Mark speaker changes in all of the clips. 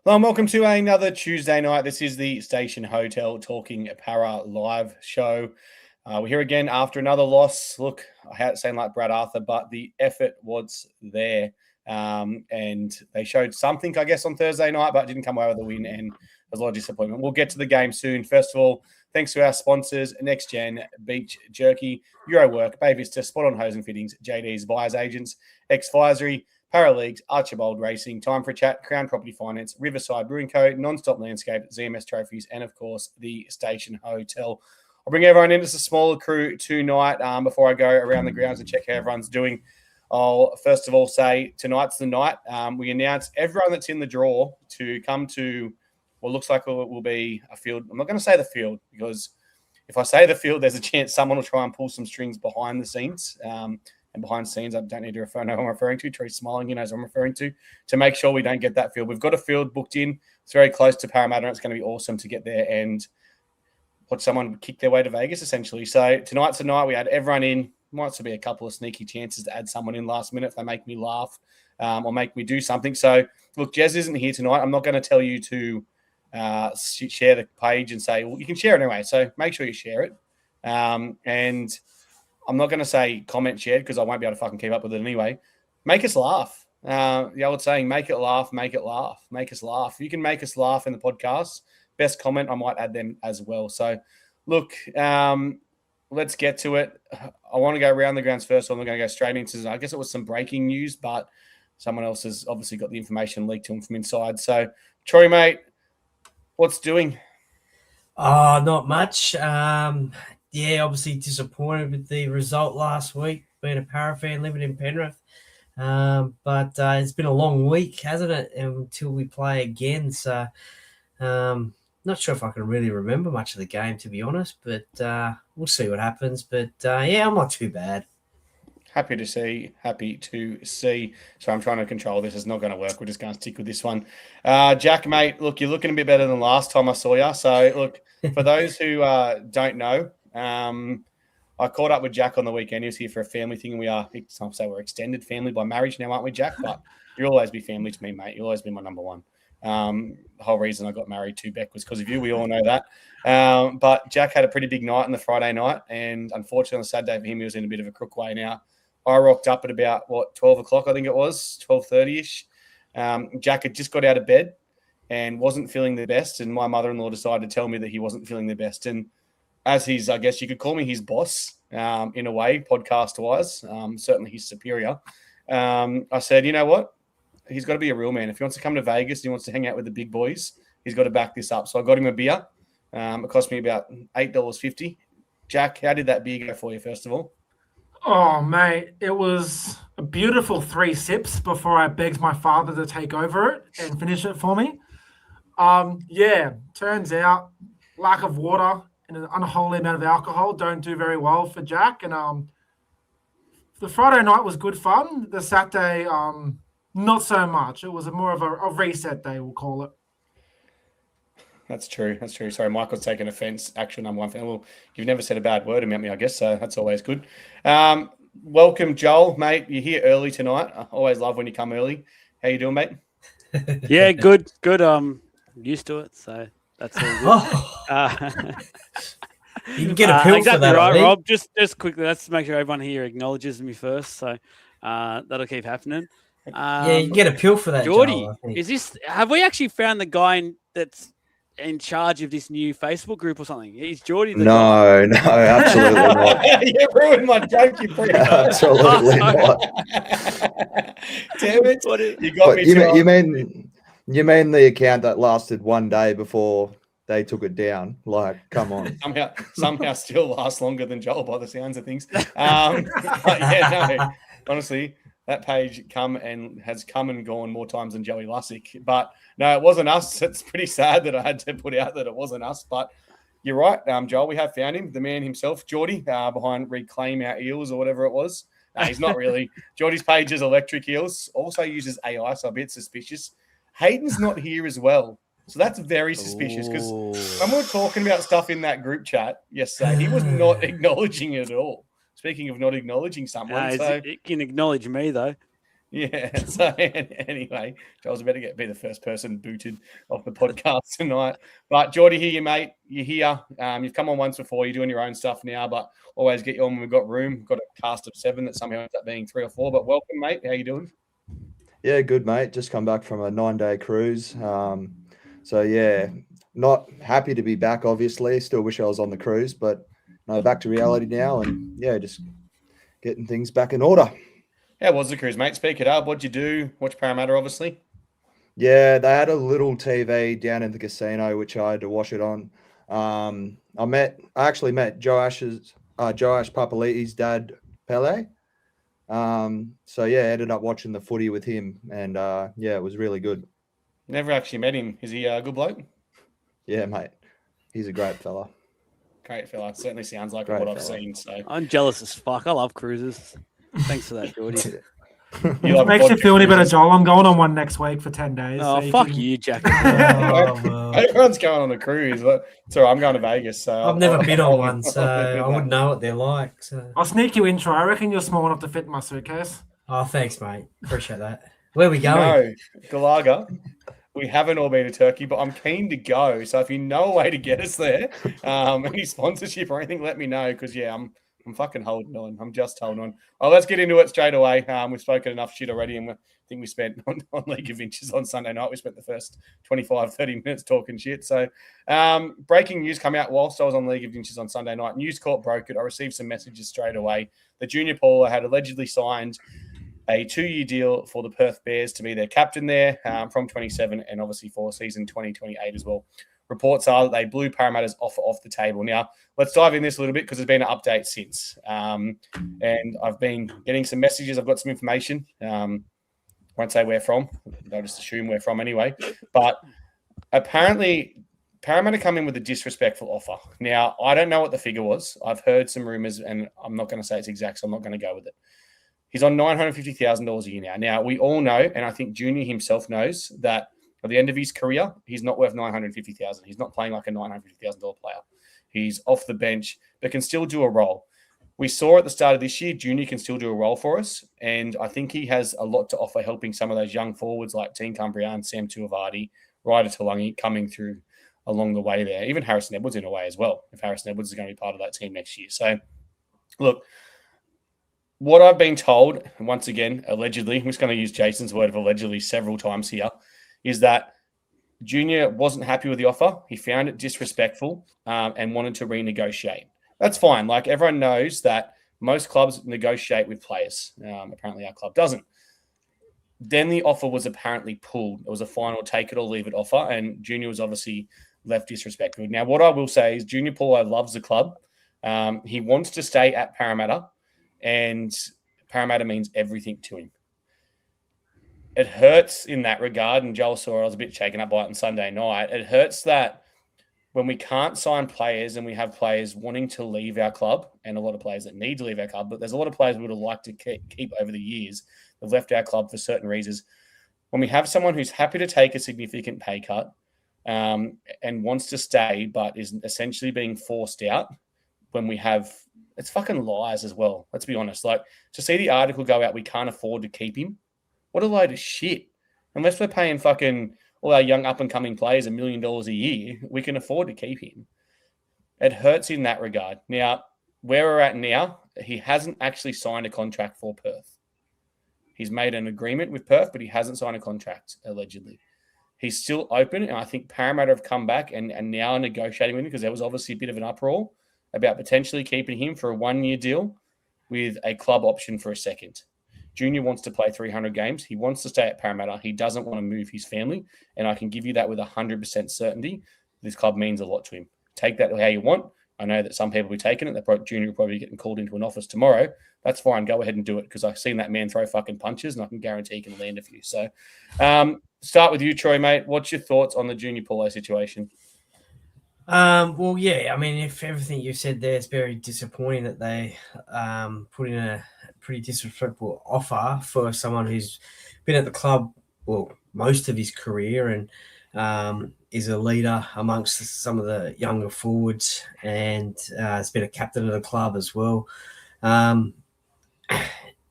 Speaker 1: Hello and welcome to another Tuesday night. This is the Station Hotel Talking Parra live show. We're here again after another loss. Look, I hate saying like Brad Arthur, but the effort was there. And they showed something, I guess, on Thursday night, but didn't come away with a win, and there's a lot of disappointment. We'll get to the game soon. First of all, thanks to our sponsors, Next Gen, Beach Jerky, Eurowork, Bay Vista, Spot On Hose and Fittings, JD's Buyers Agents, X-Visory, Paraleagues, Archibald Racing, Time for a Chat, Crown Property Finance, Riverside Brewing Co., Non-Stop Landscape, ZMS Trophies, and, of course, the Station Hotel. I'll bring everyone in. It's a smaller crew tonight. Before I go around the grounds and check how everyone's doing, I'll first of all say tonight's the night. We announced everyone that's in the draw to come to what looks like it will be a field. I'm not going to say the field because if I say the field, there's a chance someone will try and pull some strings behind the scenes. And behind the scenes, I don't need to know who I'm referring to. Tree's smiling, he knows what I'm referring to make sure we don't get that field. We've got a field booked in. It's very close to Parramatta. It's going to be awesome to get there and watch someone kick their way to Vegas, essentially. So tonight's the night. We had everyone in. Might still be a couple of sneaky chances to add someone in last minute if they make me laugh or make me do something. So, look, Jez isn't here tonight. I'm not going to tell you to share the page and say, well, you can share it anyway. So make sure you share it. And I'm not going to say comment shared because I won't be able to fucking keep up with it anyway. Make us laugh. The old saying, make it laugh, make it laugh, make us laugh. If you can make us laugh in the podcast, best comment, I might add them as well. So, look, let's get to it. I want to go around the grounds first. I'm going to go straight into, I guess it was some breaking news, but someone else has obviously got the information leaked to him from inside. So, Troy, mate, what's doing?
Speaker 2: Not much. Yeah, obviously disappointed with the result last week, being a Parra fan living in Penrith. But it's been a long week, hasn't it, until we play again. So not sure if I can really remember much of the game, to be honest, but we'll see what happens. But, yeah, I'm not too bad.
Speaker 1: Happy to see. So I'm trying to control this. It's not going to work. We're just going to stick with this one. Jack, mate, look, you're looking a bit better than last time I saw you. So, look, for those who don't know, I caught up with Jack on the weekend. He was here for a family thing. Some say we're extended family by marriage now, aren't we, Jack? But you'll always be family to me, mate. You'll always be my number one. The whole reason I got married to Beck was because of you. We all know that. But Jack had a pretty big night on the Friday night, and unfortunately on the Saturday for him, he was in a bit of a crook way now. I rocked up at about, 12 o'clock, I think it was, 12:30-ish. Jack had just got out of bed and wasn't feeling the best, and my mother-in-law decided to tell me that he wasn't feeling the best. And as he's, I guess you could call me his boss, in a way, podcast-wise, certainly he's superior. I said, you know what? He's got to be a real man. If he wants to come to Vegas and he wants to hang out with the big boys, he's got to back this up. So I got him a beer. It cost me about $8.50. Jack, how did that beer go for you, first of all?
Speaker 3: Oh, mate, it was a beautiful 3 sips before I begged my father to take over it and finish it for me. Yeah, turns out lack of water and an unholy amount of alcohol don't do very well for Jack. And the Friday night was good fun. The Saturday, not so much. It was more of a reset day, we'll call it.
Speaker 1: That's true. Sorry, Michael's taken offence. Actual number one fan. Well, you've never said a bad word about me, I guess, so that's always good. Welcome, Joel, mate. You're here early tonight. I always love when you come early. How you doing, mate?
Speaker 4: Yeah, good. Used to it, so that's all good.
Speaker 2: You can get a pill
Speaker 4: exactly
Speaker 2: for that,
Speaker 4: right, Rob. Just quickly, let's make sure everyone here acknowledges me first. So that'll keep happening.
Speaker 2: Yeah, you can get a pill for that,
Speaker 4: Geordie,
Speaker 2: Joel,
Speaker 4: have we actually found the guy that's in charge of this new Facebook group or something? Is Geordie the guy?
Speaker 5: No, absolutely not.
Speaker 1: You ruined my joke, you prick.
Speaker 5: Absolutely not.
Speaker 1: Damn it. You got me.
Speaker 5: You mean the account that lasted one day before they took it down? Like, come on.
Speaker 1: somehow still lasts longer than Joel by the sounds of things. But yeah, no, honestly, that page has come and gone more times than Joey Lussick. But no, it wasn't us. It's pretty sad that I had to put out that it wasn't us. But you're right, Joel. We have found him, the man himself, Geordie, behind Reclaim Our Eels or whatever it was. No, he's not really. Geordie's page is Electric Eels. Also uses AI, so a bit suspicious. Hayden's not here as well. So that's very suspicious because when we were talking about stuff in that group chat yesterday, he was not acknowledging it at all. Speaking of not acknowledging someone.
Speaker 4: He can acknowledge me, though.
Speaker 1: Yeah. So anyway, Joel's about to be the first person booted off the podcast tonight. But Geordie, here you mate. You're here. You've come on once before. You're doing your own stuff now, but always get you on when we've got room. We've got a cast of 7 that somehow ends up being 3 or 4. But welcome, mate. How you doing?
Speaker 5: Yeah, good, mate. Just come back from a 9-day cruise. So yeah, not happy to be back. Obviously, still wish I was on the cruise, but no, back to reality now, and yeah, just getting things back in order.
Speaker 1: How was the cruise, mate? Speak it up. What'd you do? Watch Parramatta, obviously.
Speaker 5: Yeah, they had a little TV down in the casino, which I had to watch it on. I actually met Joash Papali'i's dad, Pele. So yeah, ended up watching the footy with him, and yeah, it was really good.
Speaker 1: Never actually met him. Is he a good bloke?
Speaker 5: Yeah, mate, he's a great fella.
Speaker 1: Great fella. Certainly sounds like
Speaker 5: Great
Speaker 1: what I've
Speaker 5: fella.
Speaker 1: seen. So
Speaker 4: I'm jealous as fuck. I love cruises. Thanks for that, Geordie.
Speaker 1: you like
Speaker 3: Makes you
Speaker 1: podcast
Speaker 3: feel any better,
Speaker 1: cruises?
Speaker 3: Joel. I'm going on one next week for 10 days.
Speaker 4: Oh,
Speaker 3: so
Speaker 4: fuck
Speaker 3: can-
Speaker 4: you, Jack.
Speaker 2: Oh, well.
Speaker 1: Everyone's going on a cruise. But it's all right. I'm going to Vegas. So
Speaker 2: I've never been on one,
Speaker 1: I'll
Speaker 2: so
Speaker 1: do
Speaker 2: I wouldn't
Speaker 1: that.
Speaker 2: know what they're like. So.
Speaker 3: I'll sneak you in, Troy. I reckon you're small enough to fit in my suitcase.
Speaker 2: Oh, thanks, mate. Appreciate that. Where are we going?
Speaker 1: No, Galaga. We haven't all been to Turkey, but I'm keen to go. So if you know a way to get us there, any sponsorship or anything, let me know. Because yeah, I'm fucking holding on. I'm just holding on. Oh, let's get into it straight away. We've spoken enough shit already, and I think we spent on League of Inches on Sunday night. We spent the first 25, 30 minutes talking shit. So breaking news come out whilst I was on League of Inches on Sunday night. News Corp broke it. I received some messages straight away. The junior Paula had allegedly signed a 2-year deal for the Perth Bears to be their captain there from 27 and obviously for season 2028 as well. Reports are that they blew Parramatta's offer off the table. Now, let's dive in this a little bit because there's been an update since. And I've been getting some messages. I've got some information. Won't say where from. They'll just assume where from anyway. But apparently, Parramatta come in with a disrespectful offer. Now, I don't know what the figure was. I've heard some rumours, and I'm not going to say it's exact, so I'm not going to go with it. He's on $950,000 a year now. Now, we all know, and I think Junior himself knows, that at the end of his career, he's not worth $950,000. He's not playing like a $950,000 player. He's off the bench, but can still do a role. We saw at the start of this year, Junior can still do a role for us, and I think he has a lot to offer helping some of those young forwards like Dean Cumbrian, Sam Tuivasa, Ryder Talangi coming through along the way there. Even Harrison Edwards in a way as well, if Harrison Edwards is going to be part of that team next year. So, look, what I've been told, and once again, allegedly, I'm just going to use Jason's word of allegedly several times here, is that Junior wasn't happy with the offer. He found it disrespectful and wanted to renegotiate. That's fine. Like, everyone knows that most clubs negotiate with players. Apparently, our club doesn't. Then the offer was apparently pulled. It was a final take it or leave it offer, and Junior was obviously left disrespectful. Now, what I will say is Junior Paulo loves the club. He wants to stay at Parramatta, and Parramatta means everything to him. It hurts in that regard, and Joel saw I was a bit shaken up by it on Sunday night. It hurts that when we can't sign players and we have players wanting to leave our club, and a lot of players that need to leave our club, but there's a lot of players we would have liked to keep over the years that have left our club for certain reasons. When we have someone who's happy to take a significant pay cut and wants to stay, but is essentially being forced out, when we have, it's fucking lies as well. Let's be honest. Like, to see the article go out, we can't afford to keep him. What a load of shit. Unless we're paying fucking all our young up-and-coming players $1 million a year, we can afford to keep him. It hurts in that regard. Now, where we're at now, he hasn't actually signed a contract for Perth. He's made an agreement with Perth, but he hasn't signed a contract, allegedly. He's still open, and I think Parramatta have come back and now are negotiating with him because there was obviously a bit of an uproar about potentially keeping him for a 1-year deal with a club option for a second. Junior wants to play 300 games. He wants to stay at Parramatta. He doesn't want to move his family. And I can give you that with 100% certainty. This club means a lot to him. Take that how you want. I know that some people will be taking it. Junior will probably be getting called into an office tomorrow. That's fine. Go ahead and do it because I've seen that man throw fucking punches and I can guarantee he can land a few. So start with you, Troy, mate. What's your thoughts on the Junior Paulo situation?
Speaker 2: Well, yeah, I mean, if everything you said there is very disappointing that they put in a pretty disrespectful offer for someone who's been at the club, well, most of his career and is a leader amongst some of the younger forwards and has been a captain of the club as well.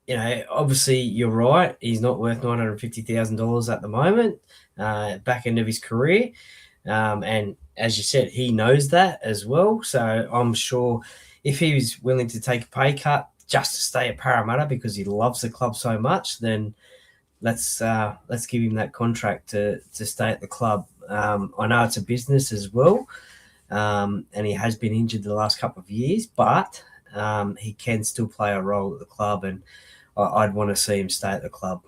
Speaker 2: Obviously you're right. He's not worth $950,000 at the moment, back end of his career. And as you said, he knows that as well. So I'm sure if he was willing to take a pay cut just to stay at Parramatta because he loves the club so much, then let's give him that contract to stay at the club. I know it's a business as well, and he has been injured the last couple of years, but he can still play a role at the club, and I'd want to see him stay at the club.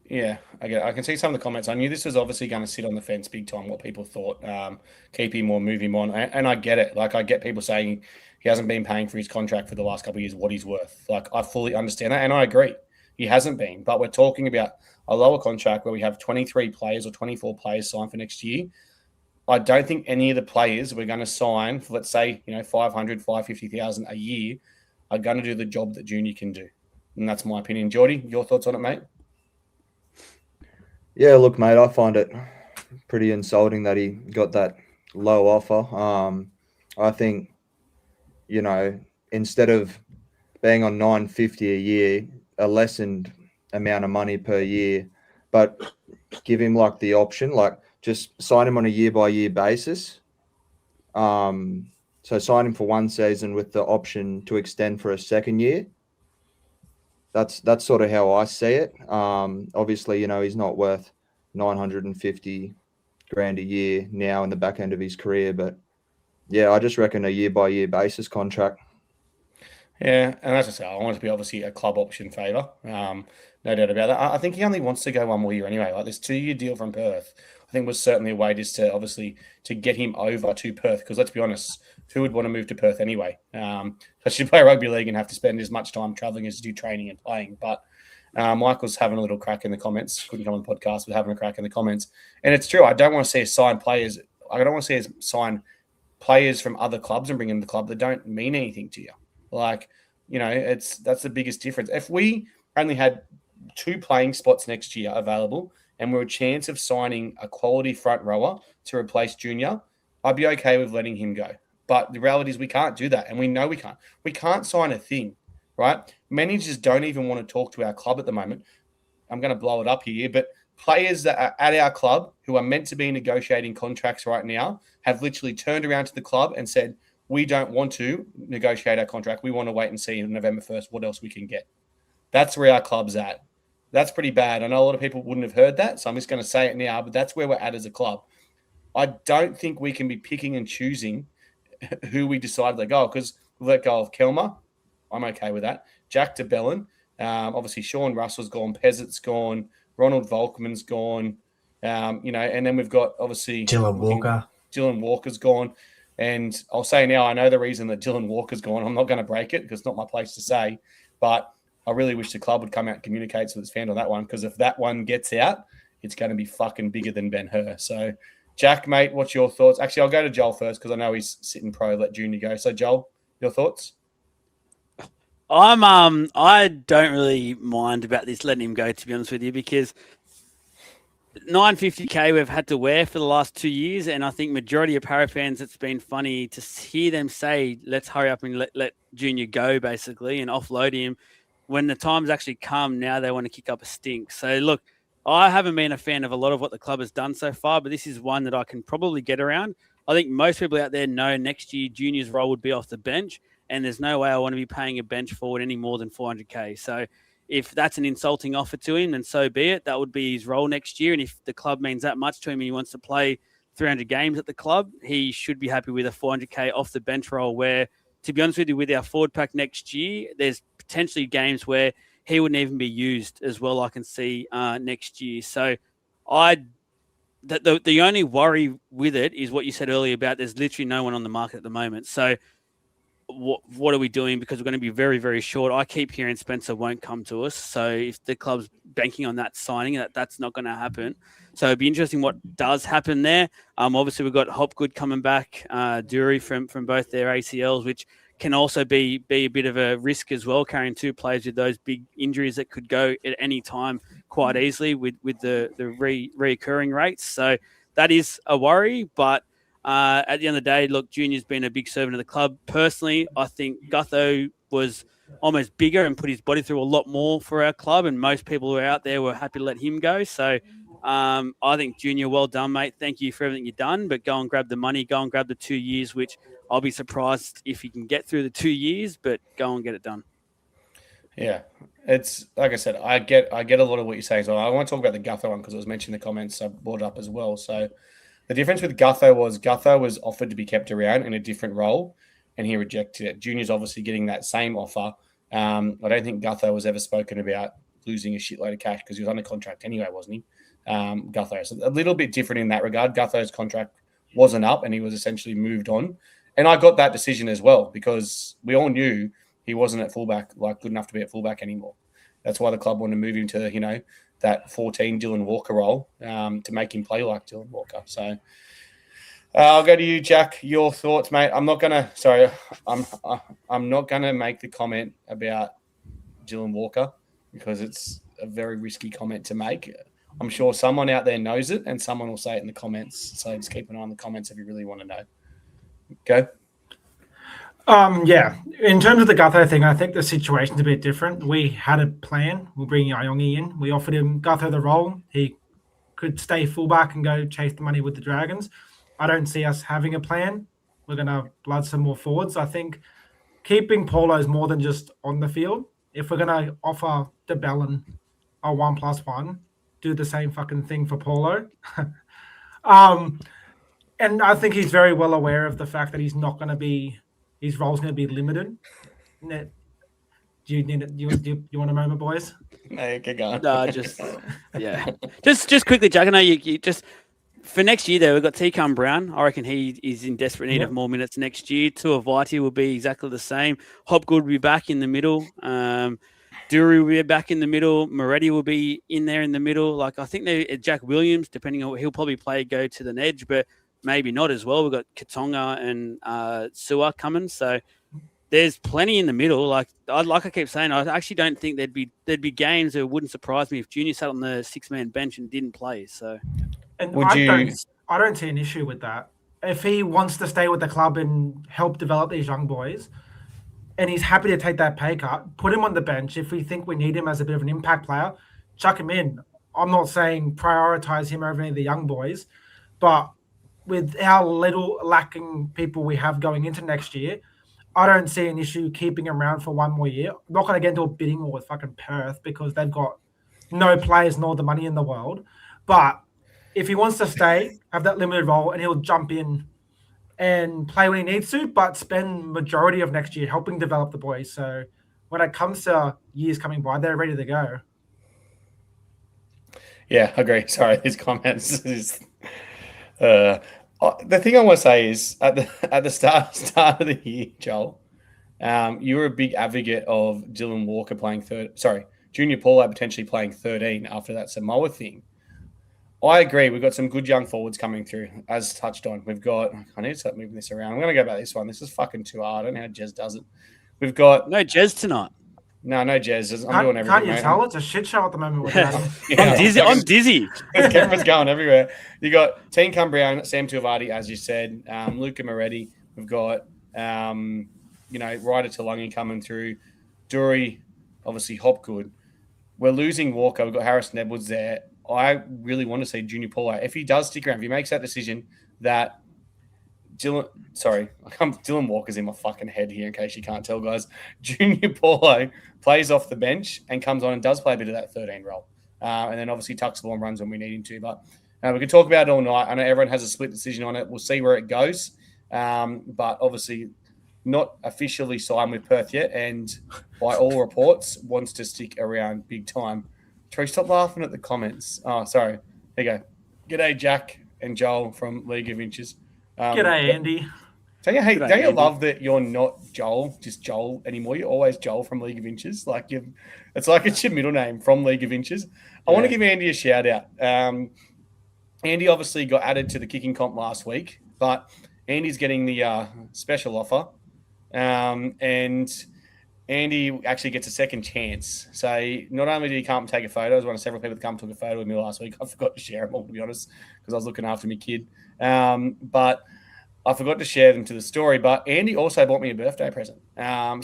Speaker 1: Yeah, I can see some of the comments. I knew this was obviously going to sit on the fence big time, what people thought, keep him or move him on. And I get it. Like, I get people saying he hasn't been paying for his contract for the last couple of years, what he's worth. Like, I fully understand that, and I agree. He hasn't been. But we're talking about a lower contract where we have 23 players or 24 players signed for next year. I don't think any of the players we're going to sign for, let's say, 500, 550,000 a year are going to do the job that Junior can do. And that's my opinion. Geordie, your thoughts on it, mate?
Speaker 5: Yeah, look, mate, I find it pretty insulting that he got that low offer. I think, instead of being on $950 a year, a lessened amount of money per year, but give him like the option, like just sign him on a year-by-year basis. So sign him for one season with the option to extend for a second year. That's sort of how I see it. Obviously, he's not worth 950 grand a year now in the back end of his career, but yeah, I just reckon a year-by-year basis contract.
Speaker 1: Yeah, and as I say, I want it to be obviously a club option favour. No doubt about that. I think he only wants to go one more year anyway. Like, this 2-year deal from Perth, I think was certainly a way just to obviously to get him over to Perth. Because let's be honest, who would want to move to Perth anyway? Especially play rugby league and have to spend as much time travelling as to do training and playing. But Michael's having a little crack in the comments. Couldn't come on the podcast, but having a crack in the comments. And it's true. I don't want to see us sign players. I don't want to see us sign players from other clubs and bring in the club that don't mean anything to you. Like, that's the biggest difference. If we only had 2 playing spots next year available and we're a chance of signing a quality front rower to replace Junior, I'd be okay with letting him go. But the reality is we can't do that, and we know we can't. We can't sign a thing, right? Managers don't even want to talk to our club at the moment. I'm going to blow it up here, but players that are at our club who are meant to be negotiating contracts right now have literally turned around to the club and said, we don't want to negotiate our contract. We want to wait and see on November 1st what else we can get. That's where our club's at. That's pretty bad. I know a lot of people wouldn't have heard that, so I'm just going to say it now, but that's where we're at as a club. I don't think we can be picking and choosing who we decide to let go, because we let go of Kelmer. I'm okay with that. Jack de Belin. Obviously, Sean Russell's gone. Peasant's gone. Ronald Volkman's gone. And then we've got, obviously,
Speaker 2: Dylan Walker.
Speaker 1: Dylan Walker's gone. And I'll say now, I know the reason that Dylan Walker's gone. I'm not going to break it because it's not my place to say. But I really wish the club would come out and communicate with its fan on that one, because if that one gets out, it's going to be fucking bigger than Ben-Hur. So, Jack, mate, what's your thoughts? Actually, I'll go to Joel first because I know he's sitting pro. Let Junior go. So, Joel, your thoughts?
Speaker 4: I don't really mind about this letting him go, to be honest with you, because $950K we've had to wear for the last 2 years, and I think majority of Parra fans, it's been funny to hear them say, let's hurry up and let Junior go, basically, and offload him. When the time's actually come, now they want to kick up a stink. So, look, I haven't been a fan of a lot of what the club has done so far, but this is one that I can probably get around. I think most people out there know next year Junior's role would be off the bench, and there's no way I want to be paying a bench forward any more than $400K. So if that's an insulting offer to him, then so be it. That would be his role next year. And if the club means that much to him and he wants to play 300 games at the club, he should be happy with a $400K off the bench role where, to be honest with you, with our forward pack next year, there's potentially games where he wouldn't even be used as well, I can see next year. So the only worry with it is what you said earlier about there's literally no one on the market at the moment. So what are we doing? Because we're going to be very, very short. I keep hearing Spencer won't come to us. So if the club's banking on that signing, that's not going to happen. So it'd be interesting what does happen there. Obviously, we've got Hopgood coming back, Dury from both their ACLs, which can also be a bit of a risk as well, carrying 2 players with those big injuries that could go at any time quite easily with the reoccurring rates. So that is a worry, but at the end of the day, look, Junior's been a big servant of the club. Personally, I think Gutho was almost bigger and put his body through a lot more for our club. And most people who are out there were happy to let him go. So I think Junior, well done, mate. Thank you for everything you've done. But go and grab the money. Go and grab the 2 years, which I'll be surprised if you can get through the 2 years. But go and get it done.
Speaker 1: Yeah, it's like I said, I get a lot of what you're saying. So I want to talk about the Gutho one because it was mentioned in the comments. So I brought it up as well. So the difference with Gutho was offered to be kept around in a different role, and he rejected it. Junior's obviously getting that same offer. I don't think Gutho was ever spoken about losing a shitload of cash because he was under contract anyway, wasn't he? Gutho. So a little bit different in that regard. Gutho's contract wasn't up, and he was essentially moved on. And I got that decision as well because we all knew he wasn't at fullback, like good enough to be at fullback anymore. That's why the club wanted to move him to, that 14 Dylan Walker role to make him play like Dylan Walker. So I'll go to you, Jack. Your thoughts, mate. I'm not gonna make the comment about Dylan Walker because it's a very risky comment to make. I'm sure someone out there knows it and someone will say it in the comments. So just keep an eye on the comments if you really want to know. Go.
Speaker 3: Yeah. In terms of the Gutho thing, I think the situation's a bit different. We had a plan. We're bringing Iongi in. We offered him Gutho the role. He could stay fullback and go chase the money with the Dragons. I don't see us having a plan. We're going to blood some more forwards. I think keeping Paulo is more than just on the field. If we're going to offer DeBellin a 1+1, do the same fucking thing for Paulo. And I think he's very well aware of the fact that he's not going to be, his role's going to be limited. Do you need it? You want a moment, boys?
Speaker 1: No, get going.
Speaker 4: No, just quickly, Jack. I know you just for next year though. We've got T-Cum Brown. I reckon he is in desperate need of more minutes next year. Tuivasa will be exactly the same. Hopgood will be back in the middle. Dury will be back in the middle. Moretti will be in there in the middle. Like I think Jack Williams, depending on he'll probably go to the edge, but maybe not as well. We've got Katonga and Sua coming, so there's plenty in the middle. Like I keep saying, I actually don't think there'd be games that wouldn't surprise me if Junior sat on the 6-man bench and didn't play. So,
Speaker 3: and I don't see an issue with that. If he wants to stay with the club and help develop these young boys, and he's happy to take that pay cut, put him on the bench. If we think we need him as a bit of an impact player, chuck him in. I'm not saying prioritize him over any of the young boys, but with how little lacking people we have going into next year, I don't see an issue keeping him around for one more year. I'm not going to get into a bidding war with fucking Perth because they've got no players nor the money in the world. But if he wants to stay, have that limited role, and he'll jump in and play when he needs to, but spend majority of next year helping develop the boys. So when it comes to years coming by, they're ready to go.
Speaker 1: Yeah, I agree. Sorry, these comments is the thing I want to say is at the start of the year, Joel, you were a big advocate of Dylan Walker playing Junior Paulo potentially playing 13 after that Samoa thing. I agree. We've got some good young forwards coming through, as touched on. I need to start moving this around. I'm going to go about this one. This is fucking too hard. I don't know how Jez does it. We've got...
Speaker 4: No Jez tonight.
Speaker 1: No Jez. I'm doing everything.
Speaker 3: Can't you tell? It's a shit show at the moment.
Speaker 4: Yeah. I'm dizzy.
Speaker 1: The camera's going everywhere. You got T-Cum Brown, Sam Tuivasa, as you said, Luca Moretti. We've got, Ryder Talangi coming through. Dury, obviously Hopgood. We're losing Walker. We've got Harrison Edwards there. I really want to see Junior Paulo. If he does stick around, if he makes that decision that Dylan Walker's in my fucking head here in case you can't tell, guys. Junior Paulo plays off the bench and comes on and does play a bit of that 13 role. And then obviously tucks the ball and runs when we need him to. But we can talk about it all night. I know everyone has a split decision on it. We'll see where it goes. But obviously not officially signed with Perth yet. And by all reports, wants to stick around big time. Trey, stop laughing at the comments. Oh, sorry. There you go. G'day, Jack and Joel from League of Inches.
Speaker 3: G'day, Andy.
Speaker 1: Don't you love that you're not Joel, just Joel anymore? You're always Joel from League of Inches. It's like it's your middle name from League of Inches. I want to give Andy a shout out. Andy obviously got added to the kicking comp last week, but Andy's getting the special offer. And Andy actually gets a second chance. So not only did he come and take a photo, I was one of several people that come and took a photo with me last week. I forgot to share them all, to be honest, because I was looking after my kid. But I forgot to share them to the story. But Andy also bought me a birthday present.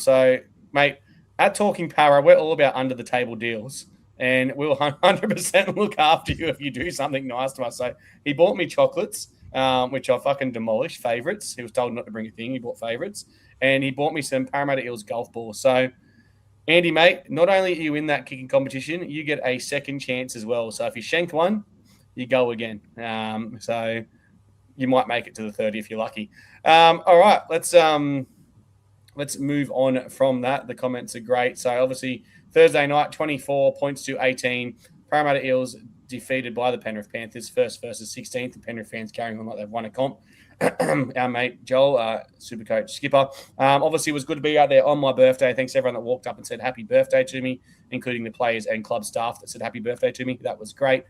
Speaker 1: So, mate, at Talking Para, we're all about under the table deals. And we'll 100% look after you if you do something nice to us. So he bought me chocolates, which I fucking demolished. Favorites. He was told not to bring a thing. He bought favorites. And he bought me some Parramatta Eels golf balls. So, Andy, mate, not only are you in that kicking competition, you get a second chance as well. So if you shank one, you go again. So you might make it to the 30 if you're lucky. All right, let's move on from that. The comments are great. So obviously Thursday night, 24 points to 18. Parramatta Eels defeated by the Penrith Panthers, first versus 16th. The Penrith fans carrying on like they've won a comp. Our mate Joel, Supercoach Skipper, obviously it was good to be out there on my birthday. Thanks to everyone that walked up and said happy birthday to me, including the players and club staff that said happy birthday to me. That was great.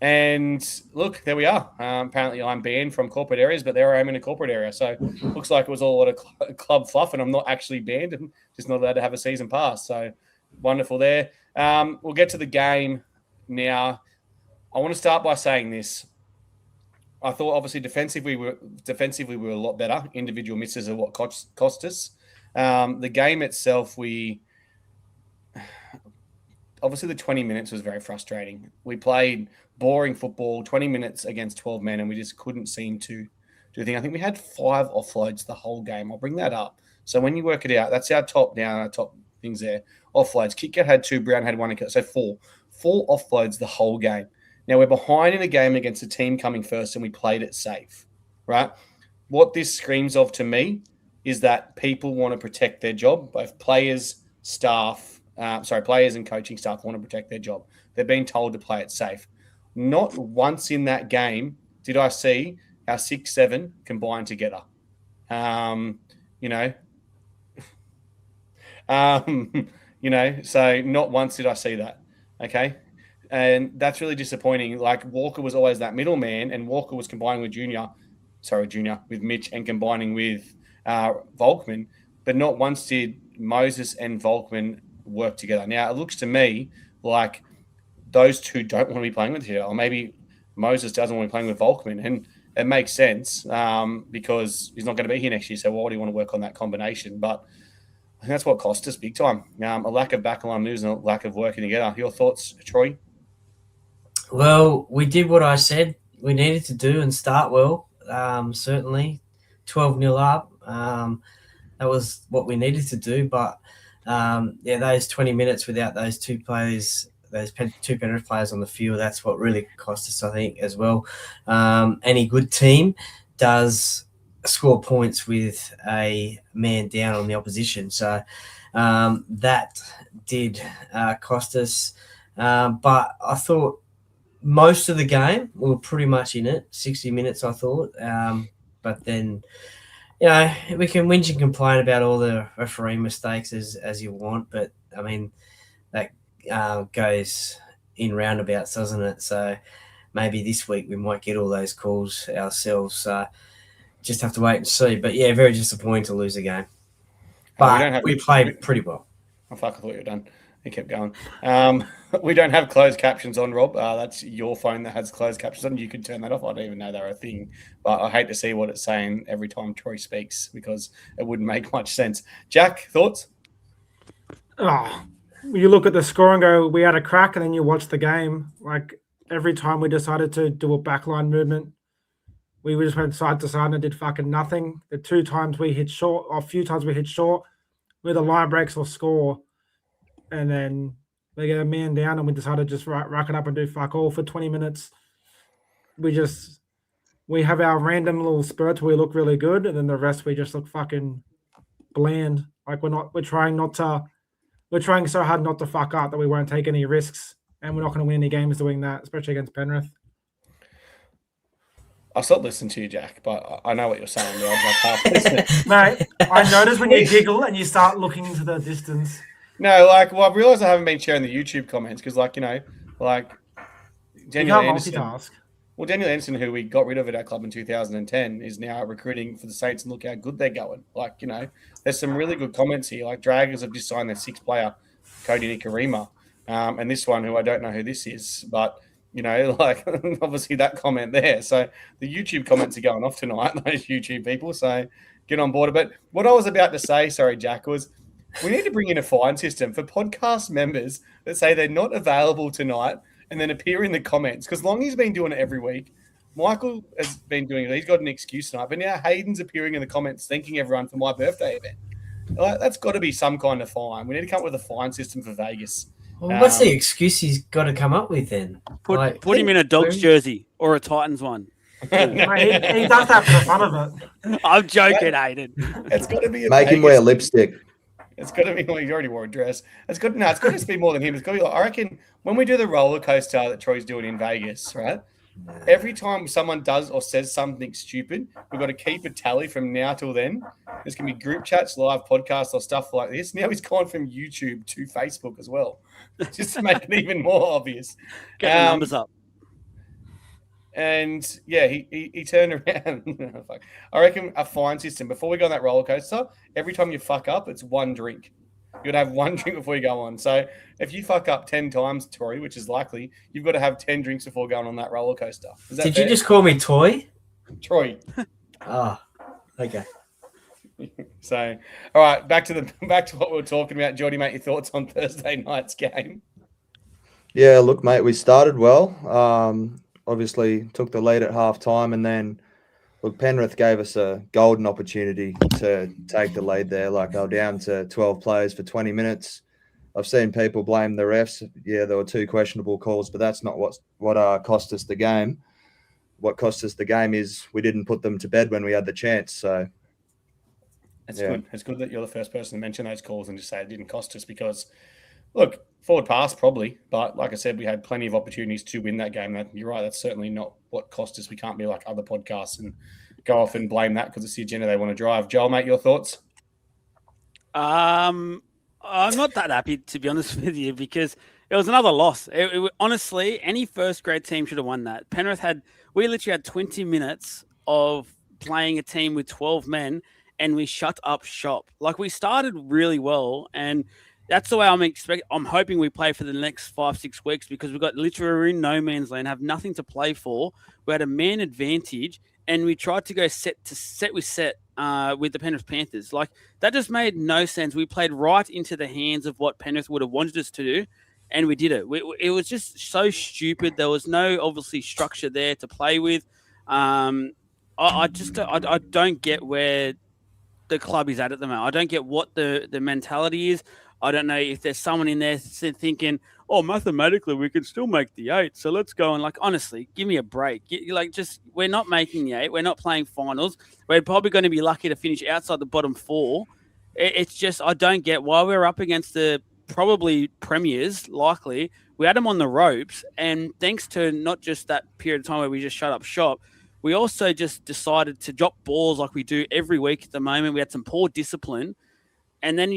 Speaker 1: And look, there we are. Apparently I'm banned from corporate areas, but there I am in a corporate area. So looks like it was all a lot of club fluff, and I'm not actually banned and just not allowed to have a season pass. So wonderful there. We'll get to the game now. I want to start by saying this. I thought obviously defensively we were a lot better. Individual misses are what cost us. The game itself, obviously the 20 minutes was very frustrating. We played boring football, 20 minutes against 12 men, and we just couldn't seem to do anything. I think we had 5 offloads the whole game. I'll bring that up. So when you work it out, that's our top things there. Offloads. Kicker had 2, Brown had 1, so 4. 4 offloads the whole game. Now, we're behind in a game against a team coming first, and we played it safe, right? What this screams of to me is that people want to protect their job. Both players and coaching staff want to protect their job. They're being told to play it safe. Not once in that game did I see our 6-7 combine together. So not once did I see that. Okay. And that's really disappointing. Like Walker was always that middleman, and Walker was combining with Mitch and combining with Volkman, but not once did Moses and Volkman work together. Now it looks to me like those two don't want to be playing with each other, or maybe Moses doesn't want to be playing with Volkman, and it makes sense because he's not going to be here next year. So why do you want to work on that combination? But I think that's what cost us big time. A lack of backline moves and a lack of working together. Your thoughts, Troy?
Speaker 2: Well, we did what I said we needed to do and start well. Certainly, 12-0 up. That was what we needed to do. But those 20 minutes without those 2 players, those 2 Penrith players on the field, that's what really cost us, I think, as well. Any good team does score points with a man down on the opposition. So that did cost us. But I thought most of the game we were pretty much in it, 60 minutes, I thought. But then, we can whinge and complain about all the referee mistakes as you want. But, I mean, that goes in roundabouts, doesn't it? So maybe this week we might get all those calls ourselves. So just have to wait and see. But, yeah, very disappointing to lose the game. But we played pretty well.
Speaker 1: Oh, fuck, I thought you were done. It kept going. We don't have closed captions on, Rob. That's your phone that has closed captions on. You can turn that off. I don't even know they're a thing. But I hate to see what it's saying every time Troy speaks because it wouldn't make much sense. Jack, thoughts?
Speaker 3: You look at the score and go, we had a crack, and then you watch the game. Like every time we decided to do a backline movement, we just went side to side and did fucking nothing. The 2 times we hit short, or a few times we hit short, with a line breaks or score. And then they get a man down, and we decided to just rack it up and do fuck all for 20 minutes. We have our random little spurts where we look really good, and then the rest we just look fucking bland. Like we're trying so hard not to fuck up that we won't take any risks, and we're not going to win any games doing that, especially against Penrith.
Speaker 1: I stopped listening to you, Jack, but I know what you're saying.
Speaker 3: Mate, I notice when you giggle and you start looking into the distance.
Speaker 1: No, I've realised I haven't been sharing the YouTube comments because, Daniel Anderson.
Speaker 3: Multitask.
Speaker 1: Well, Daniel Anderson, who we got rid of at our club in 2010, is now recruiting for the Saints, and look how good they're going. There's some really good comments here. Like, Dragons have just signed their 6th player, Cody Nikarima, and this one, who I don't know who this is, but, obviously that comment there. So the YouTube comments are going off tonight, those YouTube people, so get on board. But what I was about to say, sorry, Jack, was We need to bring in a fine system for podcast members that say they're not available tonight and then appear in the comments. Because Longy's been doing it every week. Michael has been doing it. He's got an excuse tonight. But now Hayden's appearing in the comments thanking everyone for my birthday event. That's got to be some kind of fine. We need to come up with a fine system for Vegas.
Speaker 2: Well, what's the excuse he's got to come up with then?
Speaker 4: Put him in a Dogs jersey or a Titans one.
Speaker 3: Mate, he does that for the fun of it.
Speaker 4: I'm joking, Hayden.
Speaker 1: It's got to be
Speaker 5: Make him wear lipstick.
Speaker 1: It's got to be. Well, he already wore a dress. It's got to be more than him. It's got to be. I reckon when we do the roller coaster that Troy's doing in Vegas, right? Every time someone does or says something stupid, we've got to keep a tally from now till then. There's going to be group chats, live podcasts, or stuff like this. Now he's gone from YouTube to Facebook as well, just to make it even more obvious.
Speaker 4: Get the numbers up.
Speaker 1: And yeah, he turned around. I reckon a fine system before we go on that roller coaster. Every time you fuck up, it's one drink. You'd have one drink before you go on. So if you fuck up 10 times, Tori, which is likely, you've got to have 10 drinks before going on that roller coaster.
Speaker 2: Did you just call me Toy?
Speaker 1: Troy?
Speaker 2: Okay.
Speaker 1: So, all right, back to what we were talking about. Geordie, mate, your thoughts on Thursday night's game?
Speaker 5: Yeah, look, mate, we started well. Obviously took the lead at half time, and then look, Penrith gave us a golden opportunity to take the lead there. Like, they were down to 12 players for 20 minutes. I've seen people blame the refs. Yeah, there were 2 questionable calls, but that's not what cost us the game. What cost us the game is we didn't put them to bed when we had the chance. So
Speaker 1: it's good. It's good that you're the first person to mention those calls and just say it didn't cost us, because, look, forward pass probably, but like I said, we had plenty of opportunities to win that game. You're right, that's certainly not what cost us. We can't be like other podcasts and go off and blame that because it's the agenda they want to drive. Joel, mate, your thoughts?
Speaker 4: I'm not that happy, to be honest with you, because it was another loss. Honestly, any first grade team should have won that. Penrith we literally had 20 minutes of playing a team with 12 men, and we shut up shop. Like, we started really well, and that's the way I'm hoping we play for the next 5-6 weeks, because we've got literally no man's land, have nothing to play for. We had a man advantage, and we tried to go set with the Penrith Panthers. Like, that just made no sense. We played right into the hands of what Penrith would have wanted us to do, and we did it. It was just so stupid. There was no, obviously, structure there to play with. I don't get where the club is at the moment. I don't get what the mentality is. I don't know if there's someone in there thinking, oh, mathematically, we can still make the 8. So let's go. And, like, honestly, give me a break. We're not making the 8. We're not playing finals. We're probably going to be lucky to finish outside the bottom 4. It's just, I don't get why we're up against the probably premiers, likely. We had them on the ropes. And thanks to not just that period of time where we just shut up shop, we also just decided to drop balls like we do every week at the moment. We had some poor discipline. And then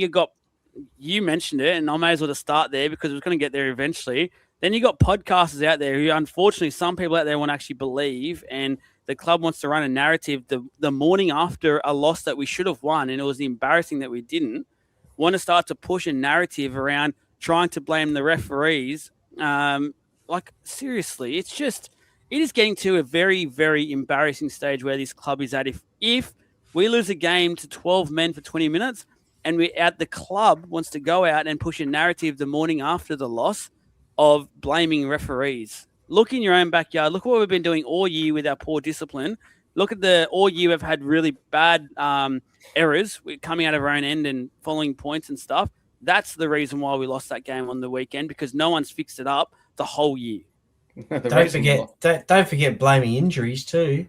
Speaker 4: you mentioned it, and I may as well just start there because we're going to get there eventually. Then you got podcasters out there who, unfortunately, some people out there won't actually believe, and the club wants to run a narrative the morning after a loss that we should have won, and it was embarrassing that we didn't, want to start to push a narrative around trying to blame the referees. Seriously, it is getting to a very, very embarrassing stage where this club is at. If we lose a game to 12 men for 20 minutes, and the club wants to go out and push a narrative the morning after the loss of blaming referees. Look in your own backyard. Look what we've been doing all year with our poor discipline. Look at all year we've had really bad errors coming out of our own end and following points and stuff. That's the reason why we lost that game on the weekend, because no one's fixed it up the whole year.
Speaker 2: Don't forget blaming injuries too.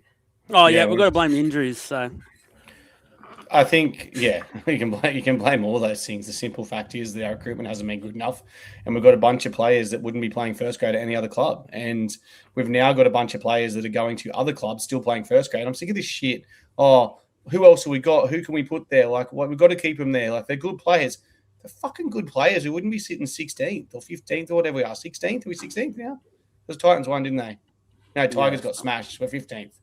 Speaker 4: Oh yeah, we've got to blame injuries. So
Speaker 1: I think, yeah, you can blame all those things. The simple fact is that our recruitment hasn't been good enough, and we've got a bunch of players that wouldn't be playing first grade at any other club, and we've now got a bunch of players that are going to other clubs still playing first grade. I'm sick of this shit. Oh, who else have we got? Who can we put there? Like, we've got to keep them there. Like, they're good players. They're fucking good players. We wouldn't be sitting 16th or 15th or whatever we are. 16th? Are we 16th now? Because Titans won, didn't they? No, Tigers got smashed. We're 15th.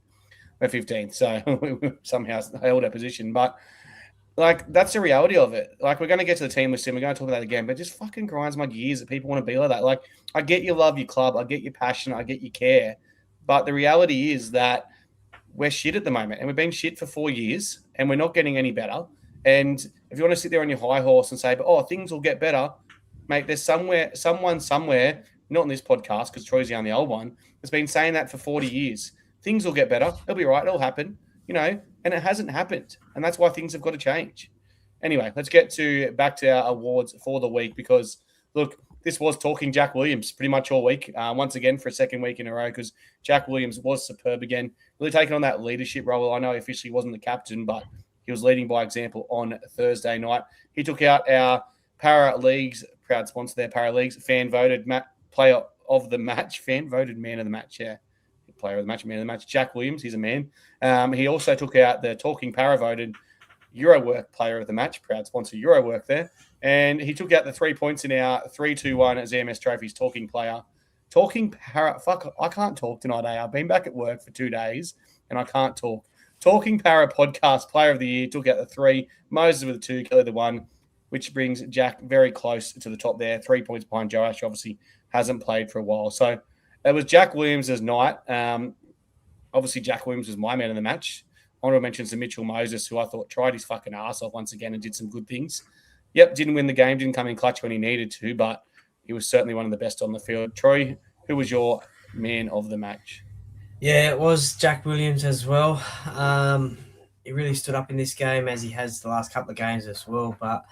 Speaker 1: We're 15th, so we somehow held our position. But, like, that's the reality of it. Like, we're going to get to the team list, and we're going to talk about that again, but it just fucking grinds my gears that people want to be like that. Like, I get you love your club. I get your passion. I get you care. But the reality is that we're shit at the moment, and we've been shit for 4 years, and we're not getting any better. And if you want to sit there on your high horse and say, but things will get better, mate, there's someone somewhere, not on this podcast because Troy's the only old one, has been saying that for 40 years. Things will get better. It'll be right. It'll happen, and it hasn't happened. And that's why things have got to change. Anyway, let's get back to our awards for the week because, look, this was talking Jack Williams pretty much all week, once again for a second week in a row because Jack Williams was superb again, really taking on that leadership role. I know he officially wasn't the captain, but he was leading by example on Thursday night. He took out our Parra Leagues, proud sponsor there, Parra Leagues, fan-voted player of the match, fan-voted man of the match, yeah. Player of the match, man of the match, Jack Williams, he's a man. He also took out the Talking Parra voted Eurowork player of the match, proud sponsor Eurowork there. And he took out the 3 points in our 3-2-1 ZMS Trophies Talking Player. Talking Parra, fuck, I can't talk tonight, I've been back at work for 2 days and I can't talk. Talking Parra Podcast Player of the Year, took out the 3, Moses with the 2, Kelly the 1, which brings Jack very close to the top there. 3 points behind Joash, obviously hasn't played for a while. So it was Jack Williams' night. Obviously, Jack Williams was my man in the match. Honorable mentions to Mitchell Moses, who I thought tried his fucking ass off once again and did some good things. Yep, didn't win the game, didn't come in clutch when he needed to, but he was certainly one of the best on the field. Troy, who was your man of the match?
Speaker 2: Yeah, it was Jack Williams as well. He really stood up in this game as he has the last couple of games as well. But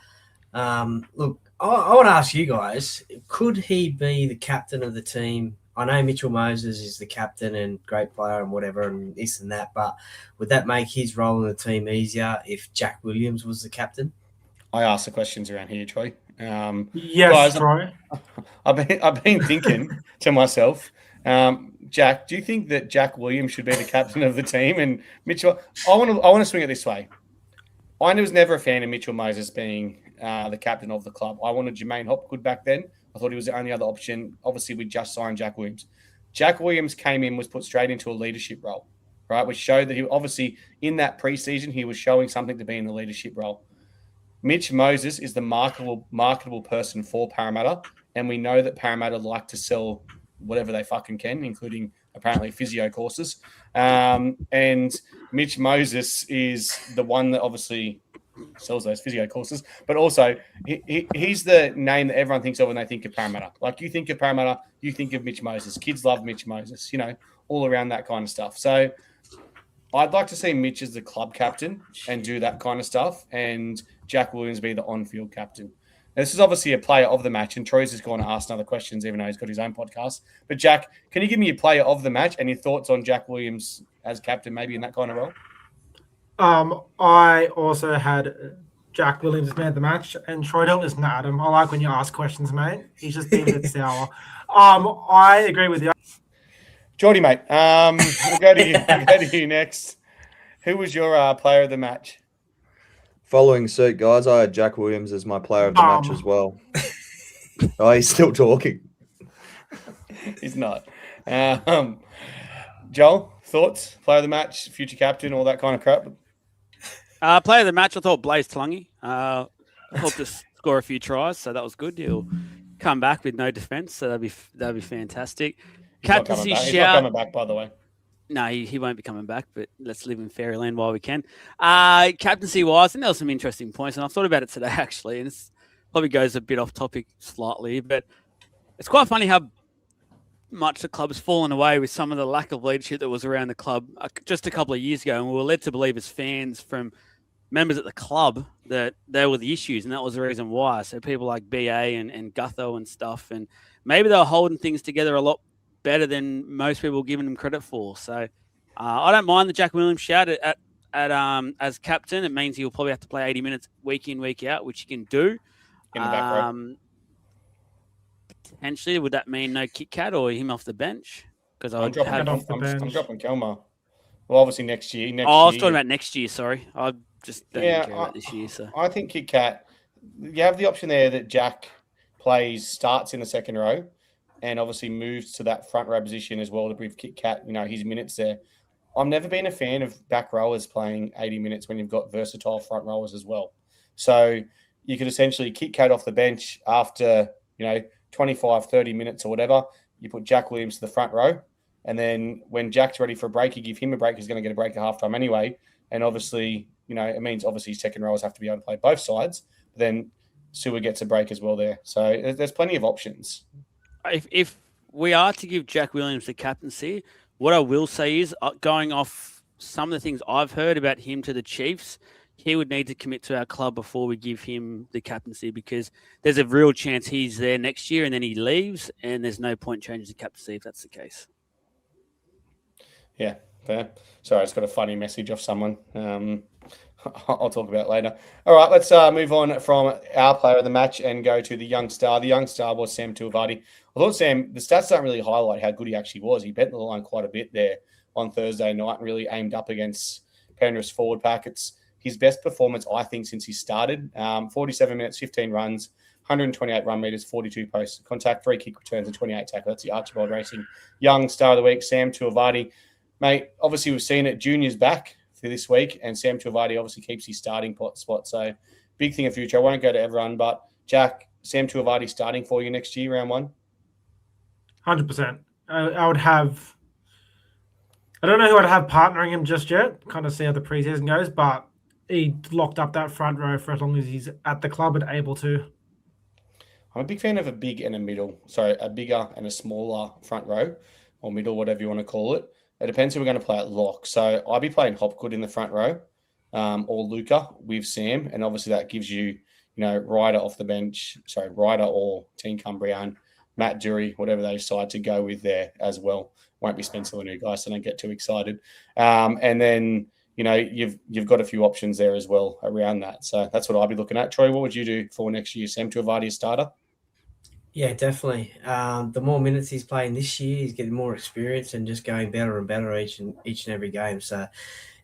Speaker 2: look, I want to ask you guys, could he be the captain of the team? I know Mitchell Moses is the captain and great player and whatever and this and that, but would that make his role in the team easier if Jack Williams was the captain?
Speaker 1: I asked the questions around here, Troy.
Speaker 3: Yes,
Speaker 1: guys,
Speaker 3: Troy.
Speaker 1: I've been thinking to myself, Jack, do you think that Jack Williams should be the captain of the team? And Mitchell, I want to swing it this way. I was never a fan of Mitchell Moses being the captain of the club. I wanted Jermaine Hopgood back then. I thought he was the only other option. Obviously, we just signed Jack Williams. Jack Williams came in, was put straight into a leadership role, right? Which showed that he obviously in that preseason he was showing something to be in the leadership role. Mitch Moses is the marketable person for Parramatta, and we know that Parramatta like to sell whatever they fucking can, including apparently physio courses. And Mitch Moses is the one that obviously sells those physio courses, but also he's the name that everyone thinks of when they think of Parramatta. Like you think of Parramatta, you think of Mitch Moses. Kids love Mitch Moses, all around that kind of stuff. So I'd like to see Mitch as the club captain and do that kind of stuff, and Jack Williams be the on-field captain. Now, this is obviously a player of the match, and Troy's just going to ask other questions, even though he's got his own podcast. But Jack, can you give me your player of the match and your thoughts on Jack Williams as captain, maybe in that kind of role?
Speaker 3: I also had Jack Williams as man of the match, and Troy, don't listen to Adam. I like when you ask questions, mate. He's just being a bit sour. I agree with you.
Speaker 1: Geordie, mate, we'll go to you next. Who was your player of the match?
Speaker 5: Following suit, guys, I had Jack Williams as my player of the match as well. Oh, he's still talking.
Speaker 1: He's not. Joel, thoughts? Player of the match, future captain, all that kind of crap?
Speaker 4: Player of the match, I thought Blaze Tulungi. Helped us score a few tries, so that was good. He'll come back with no defence, so that'd be fantastic. Captaincy shout.
Speaker 1: He's not coming back, by the way.
Speaker 4: No, he won't be coming back, but let's live in fairyland while we can. Captaincy-wise, I think there were some interesting points, and I've thought about it today, actually, and it probably goes a bit off topic slightly, but it's quite funny how much the club has fallen away with some of the lack of leadership that was around the club just a couple of years ago, and we were led to believe as fans from members at the club that they were the issues, and that was the reason why. So people like BA and Gutho and stuff, and maybe they were holding things together a lot better than most people giving them credit for. So I don't mind the Jack Williams shout at as captain. It means he'll probably have to play 80 minutes week in, week out, which he can do.
Speaker 1: In the back row.
Speaker 4: Potentially, would that mean no Kit Kat or him off the bench? Because
Speaker 1: I'm dropping Kelma. Well, obviously next year.
Speaker 4: I was talking about next year. Sorry, I just don't care about this year. So
Speaker 1: I think Kit Kat. You have the option there that Jack starts in the second row, and obviously moves to that front row position as well to give Kit Kat, his minutes there. I've never been a fan of back rowers playing 80 minutes when you've got versatile front rowers as well. So you could essentially Kit Kat off the bench after, 25, 30 minutes or whatever. You put Jack Williams to the front row, And then when Jack's ready for a break, you give him a break. He's going to get a break at halftime anyway. And obviously, it means obviously his second rowers have to be able to play both sides. But then Sua gets a break as well there. So there's plenty of options.
Speaker 4: If we are to give Jack Williams the captaincy, what I will say is, going off some of the things I've heard about him to the Chiefs, he would need to commit to our club before we give him the captaincy, because there's a real chance he's there next year and then he leaves, and there's no point changing the captaincy if that's the case.
Speaker 1: Yeah, fair. Sorry, I just got a funny message off someone. I'll talk about it later. All right, let's move on from our player of the match and go to the young star. The young star was Sam Tuivasa. I thought Sam, the stats don't really highlight how good he actually was. He bent the line quite a bit there on Thursday night and really aimed up against Penrith's forward pack. It's his best performance, I think, since he started. 47 minutes, 15 runs, 128 run meters, 42 post contact, 3 kick returns, and 28 tackle. That's the Archibald Racing young star of the week, Sam Tuivasa. Mate, obviously we've seen it. Junior's back for this week, and Sam Tuivasa obviously keeps his starting spot. So big thing in future. I won't go to everyone, but Jack, Sam Tuivasa starting for you next year, round 1?
Speaker 3: 100%. I would have. I don't know who I'd have partnering him just yet. Kind of see how the preseason goes, but he locked up that front row for as long as he's at the club and able to.
Speaker 1: I'm a big fan of a big and a middle. Sorry, a bigger and a smaller front row or middle, whatever you want to call it. It depends who we're going to play at lock. So I'll be playing Hopgood in the front row, or Luca with Sam, and obviously that gives you, Ryder off the bench. Sorry, Ryder or Team Cumbrian, Matt Dury, whatever they decide to go with there as well. Won't be Spencer Lanu, guys, so don't get too excited. And then you've got a few options there as well around that. So that's what I'll be looking at. Troy, what would you do for next year? Sam Tuivasa starter?
Speaker 2: Yeah, definitely. The more minutes he's playing this year, he's getting more experience and just going better and better each and every game. So,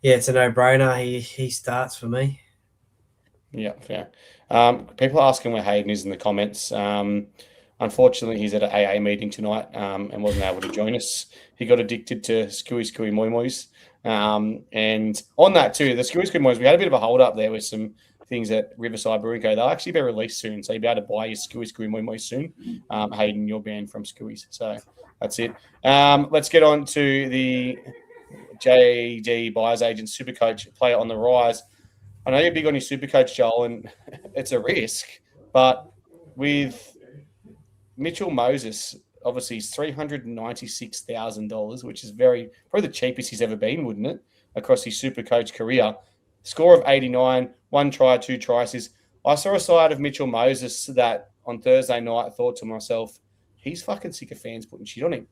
Speaker 2: yeah, it's a no-brainer. He starts for me.
Speaker 1: Yeah, fair. People are asking where Hayden is in the comments. Unfortunately, he's at an AA meeting tonight and wasn't able to join us. He got addicted to Scooey Moi Mois. And on that too, the Scooey Mois, we had a bit of a hold up there with some things at Riverside Brewing Co. They'll actually be released soon, so you'll be able to buy your Scooey Moi Moi soon. Hayden, you're banned from Scooey's, so that's it. Let's get on to the JD Buyers Agent Supercoach player on the rise. I know you're big on your Supercoach, Joel, and it's a risk, but with Mitchell Moses, obviously he's $396,000, which is probably the cheapest he's ever been, wouldn't it, across his Supercoach career. Score of 89, 1 try, 2 tries. I saw a side of Mitchell Moses that on Thursday night I thought to myself, he's fucking sick of fans putting shit on him.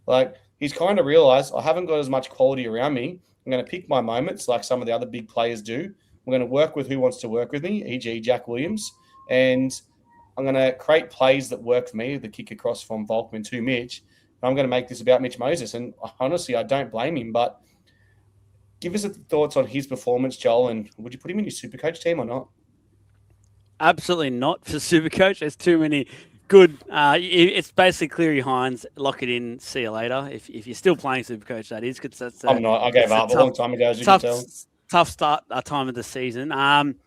Speaker 1: Like, he's kind of realised I haven't got as much quality around me. I'm going to pick my moments like some of the other big players do. I'm going to work with who wants to work with me, e.g. Jack Williams, and I'm going to create plays that work for me, the kick across from Volkman to Mitch. And I'm going to make this about Mitch Moses. And honestly, I don't blame him, but give us thoughts on his performance, Joel, and would you put him in your Supercoach team or not?
Speaker 4: Absolutely not for Supercoach. There's too many good. It's basically Cleary Hines, lock it in, see you later. If you're still playing Supercoach, that is. Cause that's
Speaker 1: I'm not. I gave up a long time ago, as you can tell.
Speaker 4: Tough start time of the season. I've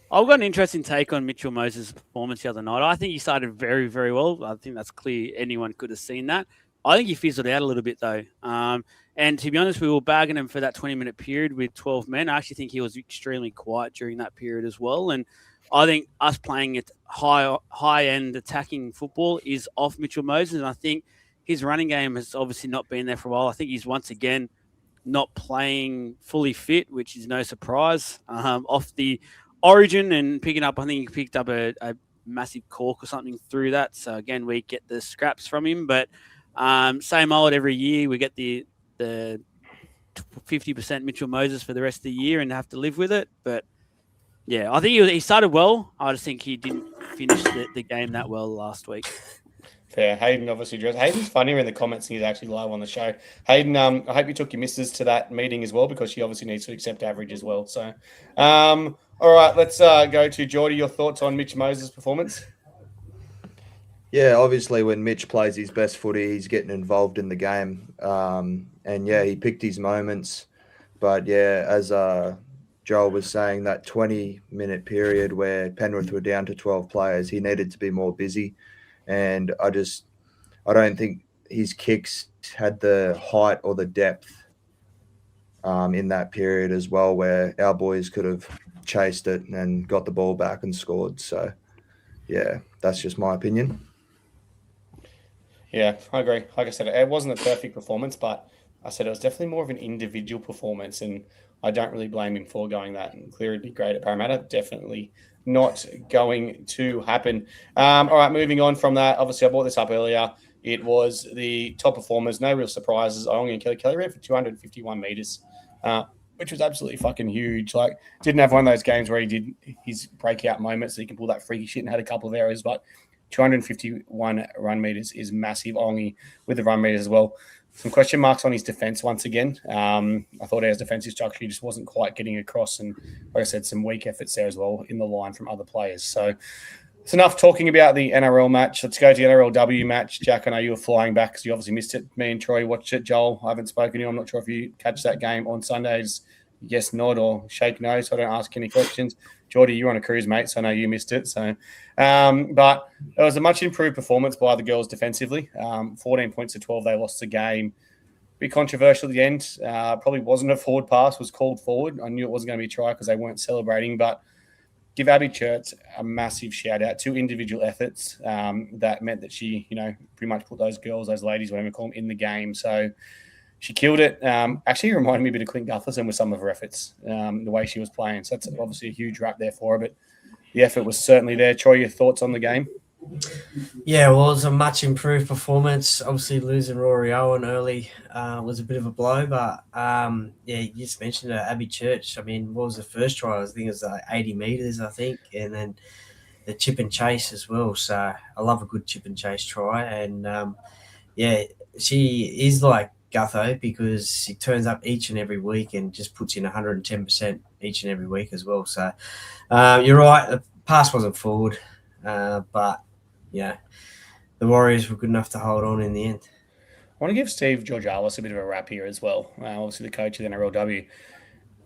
Speaker 4: got an interesting take on Mitchell Moses' performance the other night. I think he started very, very well. I think that's clear. Anyone could have seen that. I think he fizzled out a little bit, though. And to be honest, we were bagging him for that 20-minute period with 12 men. I actually think he was extremely quiet during that period as well. And I think us playing it high-end attacking football is off Mitchell Moses. And I think his running game has obviously not been there for a while. I think he's once again not playing fully fit, which is no surprise. Off the Origin and picking up, I think he picked up a massive cork or something through that. So again, we get the scraps from him, but same old every year. We get the 50% Mitchell Moses for the rest of the year and have to live with it. But yeah, I think he started well. I just think he didn't finish the game that well last week.
Speaker 1: Fair. Hayden obviously dressed. Hayden's funnier in the comments and he's actually live on the show. Hayden, I hope you took your missus to that meeting as well, because she obviously needs to accept average as well. So, all right, let's go to Geordie. Your thoughts on Mitch Moses' performance?
Speaker 5: Yeah, obviously when Mitch plays his best footy, he's getting involved in the game. And yeah, he picked his moments. But yeah, as Joel was saying, that 20-minute period where Penrith were down to 12 players, he needed to be more busy. And I don't think his kicks had the height or the depth in that period as well, where our boys could have chased it and got the ball back and scored. So, yeah, that's just my opinion.
Speaker 1: Yeah, I agree. Like I said, it wasn't a perfect performance, but I said it was definitely more of an individual performance, and I don't really blame him for going that. And clearly, be great at Parramatta. Definitely not going to happen. All right, moving on from that. Obviously, I brought this up earlier. It was the top performers. No real surprises. Iongi and Kelly. Kelly ran for 251 meters, which was absolutely fucking huge. Like, didn't have one of those games where he did his breakout moments so he can pull that freaky shit and had a couple of errors, but 251 run meters is massive. Ongi with the run meters as well. Some question marks on his defense once again. I thought our defensive structure just wasn't quite getting across, and like I said, some weak efforts there as well in the line from other players. So it's enough talking about the NRL match. Let's go to the NRLW match. Jack, I know you were flying back because you obviously missed it. Me and Troy watched it. Joel, I haven't spoken to you. I'm not sure if you catch that game on Sundays. Yes, nod, or shake no, so I don't ask any questions. Geordie, you're on a cruise, mate, so I know you missed it. So, but it was a much improved performance by the girls defensively. 14 points to 12, they lost the game. Bit controversial at the end. Probably wasn't a forward pass, was called forward. I knew it wasn't going to be a try because they weren't celebrating, but give Abby Church a massive shout out. 2 individual efforts that meant that she, pretty much put those girls, those ladies, whatever you call them, in the game. So she killed it. Actually reminded me a bit of Clint Gutherson with some of her efforts, the way she was playing. So that's obviously a huge rap there for her, but the effort was certainly there. Troy, your thoughts on the game?
Speaker 2: Yeah, well, it was a much improved performance. Obviously, losing Rory Owen early was a bit of a blow, but you just mentioned Abby Church. I mean, what was the first try? I think it was like 80 meters, I think, and then the chip and chase as well. So I love a good chip and chase try, and she is like Gutho because she turns up each and every week and just puts in 110% each and every week as well. So you're right, the pass wasn't forward, but the Warriors were good enough to hold on in the end.
Speaker 1: I want to give Steve Georgalis a bit of a rap here as well. Obviously, the coach of the NRLW.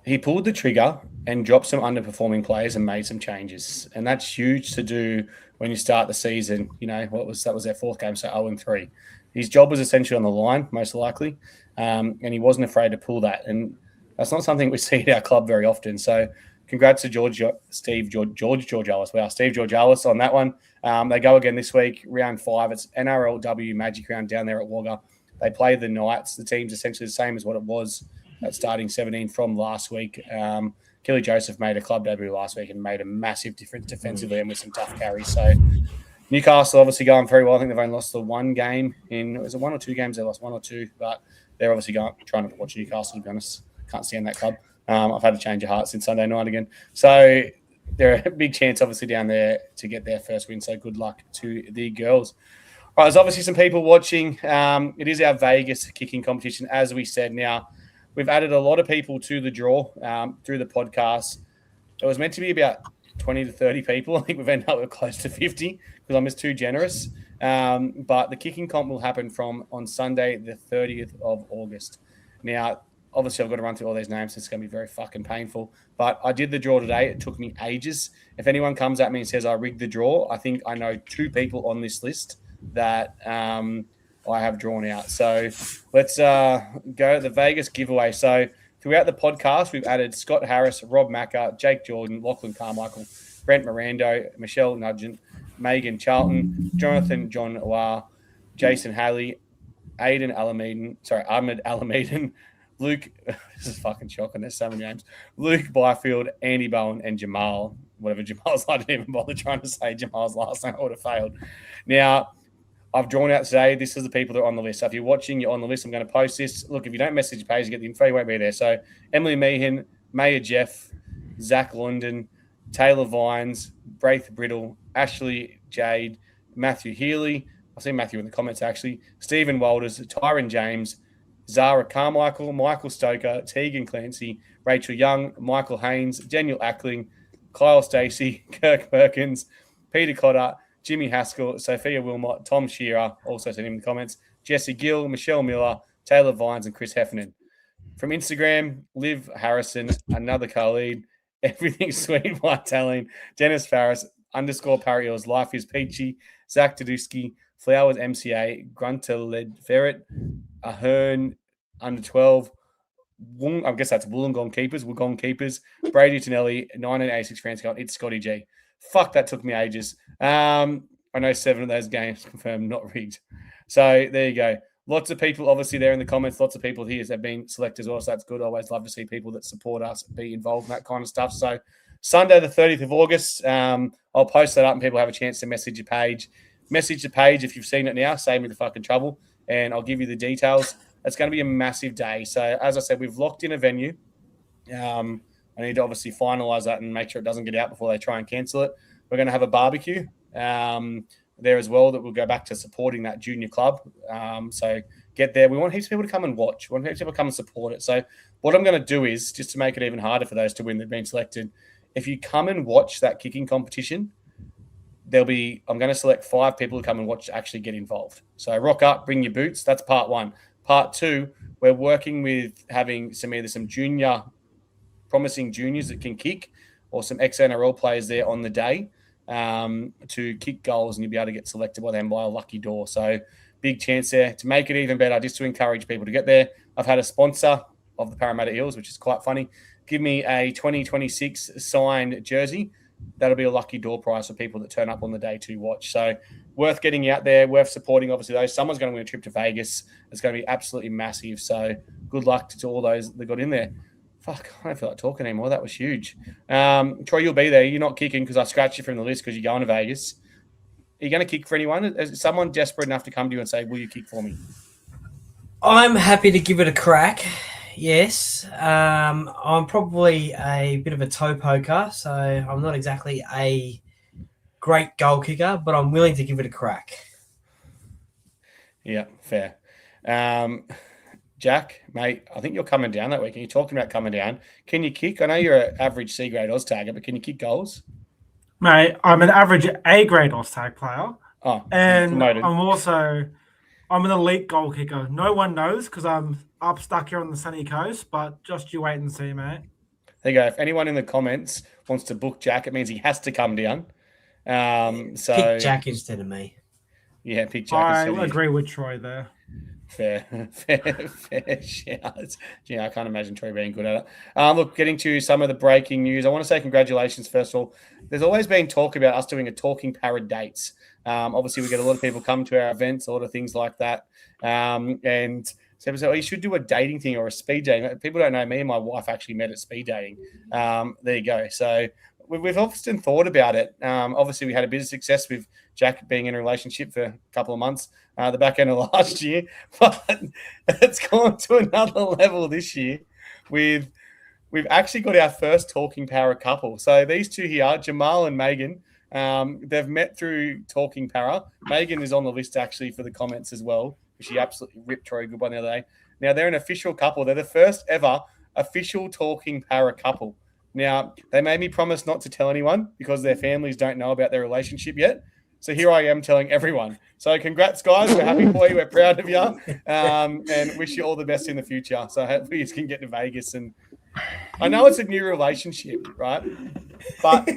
Speaker 1: He pulled the trigger and dropped some underperforming players and made some changes. And that's huge to do when you start the season. That was their 4th game, so 0-3. His job was essentially on the line, most likely, and he wasn't afraid to pull that. And that's not something we see at our club very often. So congrats to Steve Georgalis. Wow, Steve Georgalis on that one. They go again this week, round 5. It's NRLW Magic Round down there at Wagga. They play the Knights. The team's essentially the same as what it was at starting 17 from last week. Kelly Joseph made a club debut last week and made a massive difference defensively and with some tough carries. So Newcastle obviously going very well. I think they've only lost the one game was it 1 or 2 games? They lost 1 or 2, but they're obviously trying to watch Newcastle, to be honest. Can't stand that club. I've had a change of heart since Sunday night again. So they're a big chance, obviously, down there to get their first win. So good luck to the girls. All right, there's obviously some people watching. It is our Vegas kicking competition, as we said. Now, we've added a lot of people to the draw through the podcast. It was meant to be about 20 to 30 people. I think we've ended up with close to 50 because I'm just too generous. But the kicking comp will happen on Sunday, the 30th of August. Now, obviously, I've got to run through all these names. It's going to be very fucking painful. But I did the draw today. It took me ages. If anyone comes at me and says I rigged the draw, I think I know 2 people on this list that I have drawn out. So let's go to the Vegas giveaway. So throughout the podcast, we've added Scott Harris, Rob Macker, Jake Jordan, Lachlan Carmichael, Brent Mirando, Michelle Nugent, Megan Charlton, Jonathan John Awar, Jason Haley, Ahmed Alameden, Luke, this is fucking shocking. There's so many names. Luke Byfield, Andy Bowen, and Jamal, whatever Jamal's, I didn't even bother trying to say Jamal's last name. I would have failed. Now, I've drawn out today. This is the people that are on the list. So if you're watching, you're on the list. I'm going to post this. Look, if you don't message the page, you get the info. You won't be there. So Emily Meehan, Maya Jeff, Zach London, Taylor Vines, Braith Brittle, Ashley Jade, Matthew Healy. I see Matthew in the comments, actually. Stephen Walters, Tyron James, Zara Carmichael, Michael Stoker, Tegan Clancy, Rachel Young, Michael Haynes, Daniel Ackling, Kyle Stacey, Kirk Perkins, Peter Cotter, Jimmy Haskell, Sophia Wilmot, Tom Shearer, also sent him in the comments, Jesse Gill, Michelle Miller, Taylor Vines, and Chris Heffernan. From Instagram, Liv Harrison, another Khalid, Everything Sweet White Talene, Dennis Farris, _Parrios, Life is Peachy, Zach Tedusky, Flowers MCA, Grunter Led Ferret, Ahern under 12. I guess that's Wollongong keepers, Brady Tonelli, 1986 France Gold. It's Scotty G. Fuck, that took me ages. I know 7 of those games confirmed, not rigged. So there you go. Lots of people obviously there in the comments. Lots of people here have been selected as well. So that's good. Always love to see people that support us be involved in that kind of stuff. So Sunday, the 30th of August, I'll post that up and people have a chance to message the page. Message the page if you've seen it now. Save me the fucking trouble. And I'll give you the details. It's going to be a massive day. So, as I said, we've locked in a venue. I need to obviously finalise that and make sure it doesn't get out before they try and cancel it. We're going to have a barbecue there as well that will go back to supporting that junior club. So, get there. We want heaps of people to come and watch. We want heaps of people to come and support it. So, what I'm going to do is, just to make it even harder for those to win that have been selected, if you come and watch that kicking competition, I'm going to select 5 people to come and watch to actually get involved. So, rock up, bring your boots. That's part 1. Part 2, we're working with having either some promising juniors that can kick or some ex-NRL players there on the day to kick goals, and you'll be able to get selected by them by a lucky draw. So big chance there to make it even better, just to encourage people to get there. I've had a sponsor of the Parramatta Eels, which is quite funny, give me a 2026 signed jersey. That'll be a lucky door prize for people that turn up on the day to watch. So worth getting out there, worth supporting. Obviously, those someone's going to win a trip to Vegas. It's going to be absolutely massive. So good luck to all those that got in there. Fuck, I don't feel like talking anymore. That was huge. Troy, you'll be there. You're not kicking because I scratched you from the list because you're going to Vegas. Are you going to kick for anyone? Is someone desperate enough to come to you and say, will you kick for me?
Speaker 2: I'm happy to give it a crack. Yes. I'm probably a bit of a toe poker, so I'm not exactly a great goal kicker, but I'm willing to give it a crack.
Speaker 1: Yeah, fair. Jack, mate, I think you're coming down that week. And you're talking about coming down. Can you kick? I know you're an average C grade Oz tagger, but can you kick goals?
Speaker 3: Mate, I'm an average A grade Oz tag player.
Speaker 1: Oh,
Speaker 3: and
Speaker 1: promoted.
Speaker 3: I'm an elite goal kicker. No one knows because I'm up stuck here on the sunny coast, but just you wait and see, mate.
Speaker 1: There you go. If anyone in the comments wants to book Jack, it means he has to come down. So
Speaker 2: pick Jack instead of me.
Speaker 1: Yeah, pick Jack.
Speaker 3: I agree with Troy there.
Speaker 1: Fair shout. Yeah, I can't imagine Troy being good at it. Look, getting to some of the breaking news, I want to say congratulations, first of all. There's always been talk about us doing a Talking Parra dates. Obviously, we get a lot of people come to our events, a lot of things like that. And so people say, you should do a dating thing or a speed dating. People don't know, me and my wife actually met at speed dating. There you go. So we've often thought about it. Obviously, we had a bit of success with Jack being in a relationship for a couple of months, the back end of last year. But it's gone to another level this year. We've actually got our first Talking Parra couple. So these two here, Jamal and Megan, they've met through Talking Parra. Megan is on the list actually for the comments as well. She absolutely ripped Troy a good one the other day. Now, they're an official couple. They're the first ever official Talking Parra couple. Now, they made me promise not to tell anyone because their families don't know about their relationship yet. So here I am telling everyone. So congrats, guys. We're happy for you. We're proud of you. And wish you all the best in the future. So hopefully you can get to Vegas. And I know it's a new relationship, right? But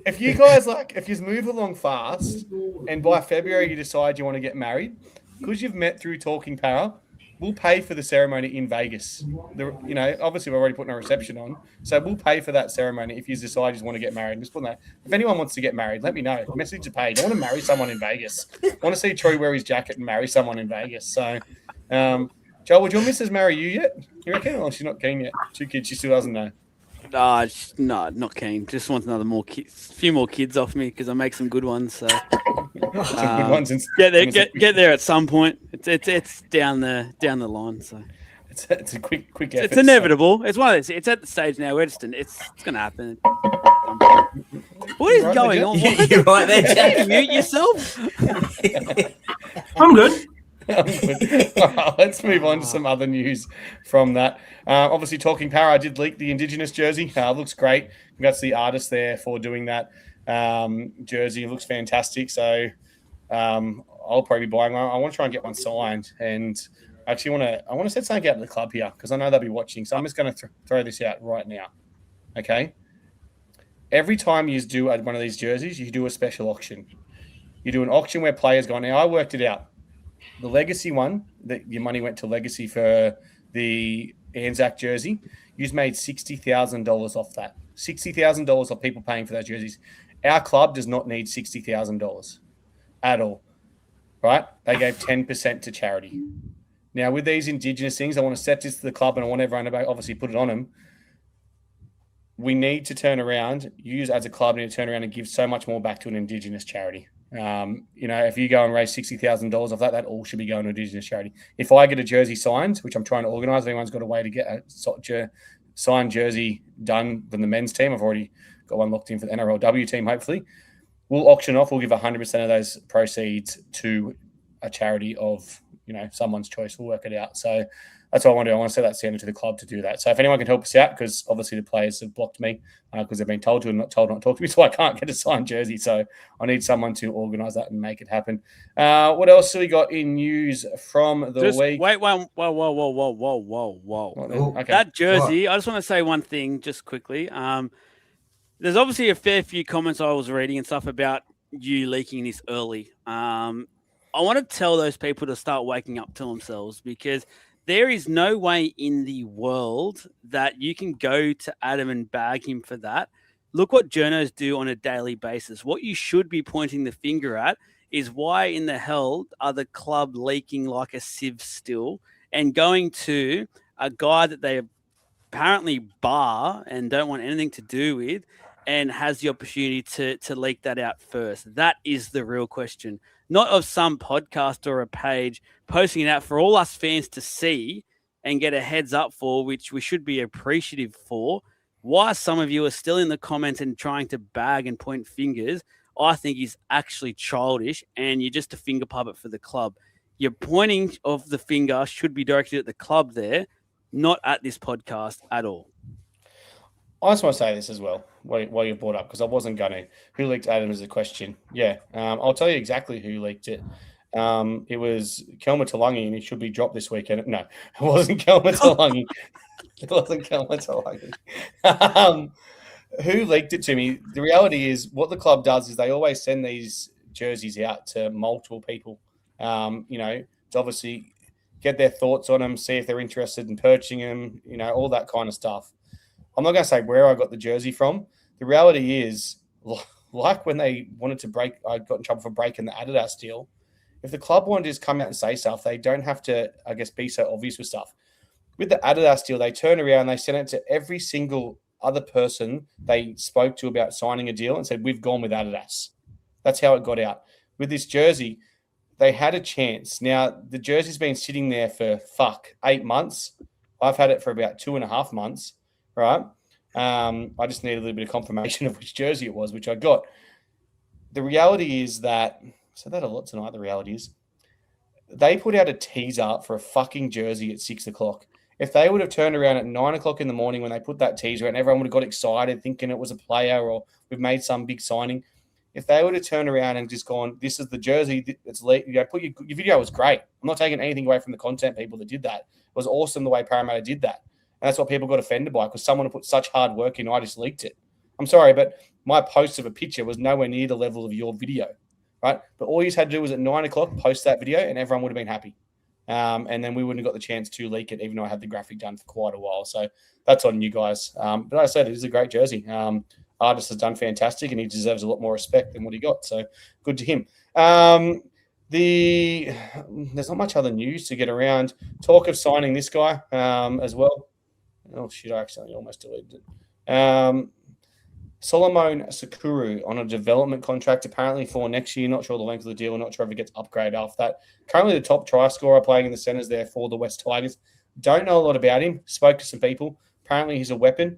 Speaker 1: if you guys if you move along fast and by February you decide you want to get married, because you've met through Talking Parra, we'll pay for the ceremony in Vegas. Obviously we're already putting a reception on, so we'll pay for that ceremony if you decide you want to get married. Just put that. If anyone wants to get married, let me know. Message the page. I want to marry someone in Vegas. I want to see Troy wear his jacket and marry someone in Vegas. So, Joel, would your missus marry you yet? You reckon? Or she's not keen yet? 2 kids, she still doesn't know.
Speaker 4: No, not keen. Just wants few more kids off me because I make some good ones. So
Speaker 1: good ones.
Speaker 4: Get there at some point. It's down the line. So
Speaker 1: it's a quick effort.
Speaker 4: It's inevitable. So. It's one of those. It's at the stage now where it's going to happen. What is going on?
Speaker 2: You're right there, Jack.
Speaker 4: Mute yourself.
Speaker 3: I'm good.
Speaker 1: Let's move on to some other news from that. Obviously, Talking Parra, I did leak the Indigenous jersey. Looks great. Congrats to the artist there for doing that jersey. It looks fantastic. So I'll probably be buying one. I want to try and get one signed. And actually I want to set something out to the club here because I know they'll be watching. So I'm just going to throw this out right now. Okay? Every time you do one of these jerseys, you do a special auction. You do an auction where players go. Now, I worked it out. The Legacy one, that your money went to Legacy for the Anzac jersey, you've made $60,000 off that. $60,000 of people paying for those jerseys. Our club does not need $60,000 at all, right? They gave 10% to charity. Now, with these Indigenous things, I want to set this to the club and I want everyone to obviously put it on them. We need to turn around, use as a club, need to turn around and give so much more back to an Indigenous charity. If you go and raise $60,000 off that, that all should be going to Indigenous charity. If I get a jersey signed, which I'm trying to organise, if anyone's got a way to get a signed jersey done from the men's team, I've already got one locked in for the NRLW team, hopefully. We'll auction off. We'll give 100% of those proceeds to a charity of, someone's choice. We'll work it out. So that's what I want to do. I want to set that standard to the club to do that. So if anyone can help us out, because obviously the players have blocked me because they've been told to and not told not to talk to me, so I can't get a signed jersey. So I need someone to organise that and make it happen. What else have we got in news from the week?
Speaker 4: Wait, whoa.
Speaker 1: Okay.
Speaker 4: That jersey, I just want to say one thing just quickly. There's obviously a fair few comments I was reading and stuff about you leaking this early. I want to tell those people to start waking up to themselves, because there is no way in the world that you can go to Adam and bag him for that. Look what journos do on a daily basis. What you should be pointing the finger at is why in the hell are the club leaking like a sieve still and going to a guy that they apparently bar and don't want anything to do with and has the opportunity to leak that out first. That is the real question. Not of some podcast or a page posting it out for all us fans to see and get a heads up for, which we should be appreciative for. Why some of you are still in the comments and trying to bag and point fingers, I think is actually childish, and you're just a finger puppet for the club. Your pointing of the finger should be directed at the club there, not at this podcast at all.
Speaker 1: I just want to say this as well, while you brought up, because I wasn't going to. Who leaked Adam is a question. Yeah, I'll tell you exactly who leaked it. It was Kelma Talangi, and he should be dropped this weekend. No, it wasn't Kelma Talangi. It wasn't Kelma Talangi. Who leaked it to me? The reality is, what the club does is they always send these jerseys out to multiple people, to obviously get their thoughts on them, see if they're interested in purchasing them, all that kind of stuff. I'm not going to say where I got the jersey from. The reality is, like when they wanted to I got in trouble for breaking the Adidas deal. If the club wanted to just come out and say stuff, they don't have to, I guess, be so obvious with stuff. With the Adidas deal, they turn around, they sent it to every single other person they spoke to about signing a deal and said, we've gone with Adidas. That's how it got out. With this jersey, they had a chance. Now, the jersey's been sitting there for 8 months. I've had it for about 2.5 months. Right. I just need a little bit of confirmation of which jersey it was, which I got. The reality is that, so that a lot tonight, the reality is, they put out a teaser for a fucking jersey at 6 o'clock. If they would have turned around at 9 o'clock in the morning when they put that teaser out and everyone would have got excited thinking it was a player or we've made some big signing, if they would have turned around and just gone, this is the jersey that's put your video was great. I'm not taking anything away from the content people that did that. It was awesome the way Parramatta did that. And that's what people got offended by, because someone had put such hard work in. I just leaked it. I'm sorry, but my post of a picture was nowhere near the level of your video, right? But all you had to do was at 9 o'clock post that video, and everyone would have been happy. And then we wouldn't have got the chance to leak it, even though I had the graphic done for quite a while. So that's on you guys. But like I said, it is a great jersey. Artist has done fantastic, and he deserves a lot more respect than what he got. So good to him. There's not much other news to get around. Talk of signing this guy as well. Oh, shit, I accidentally almost deleted it. Solomon Sakuru on a development contract apparently for next year. Not sure the length of the deal. Not sure if it gets upgraded after that. Currently the top try scorer playing in the centres there for the West Tigers. Don't know a lot about him. Spoke to some people. Apparently he's a weapon.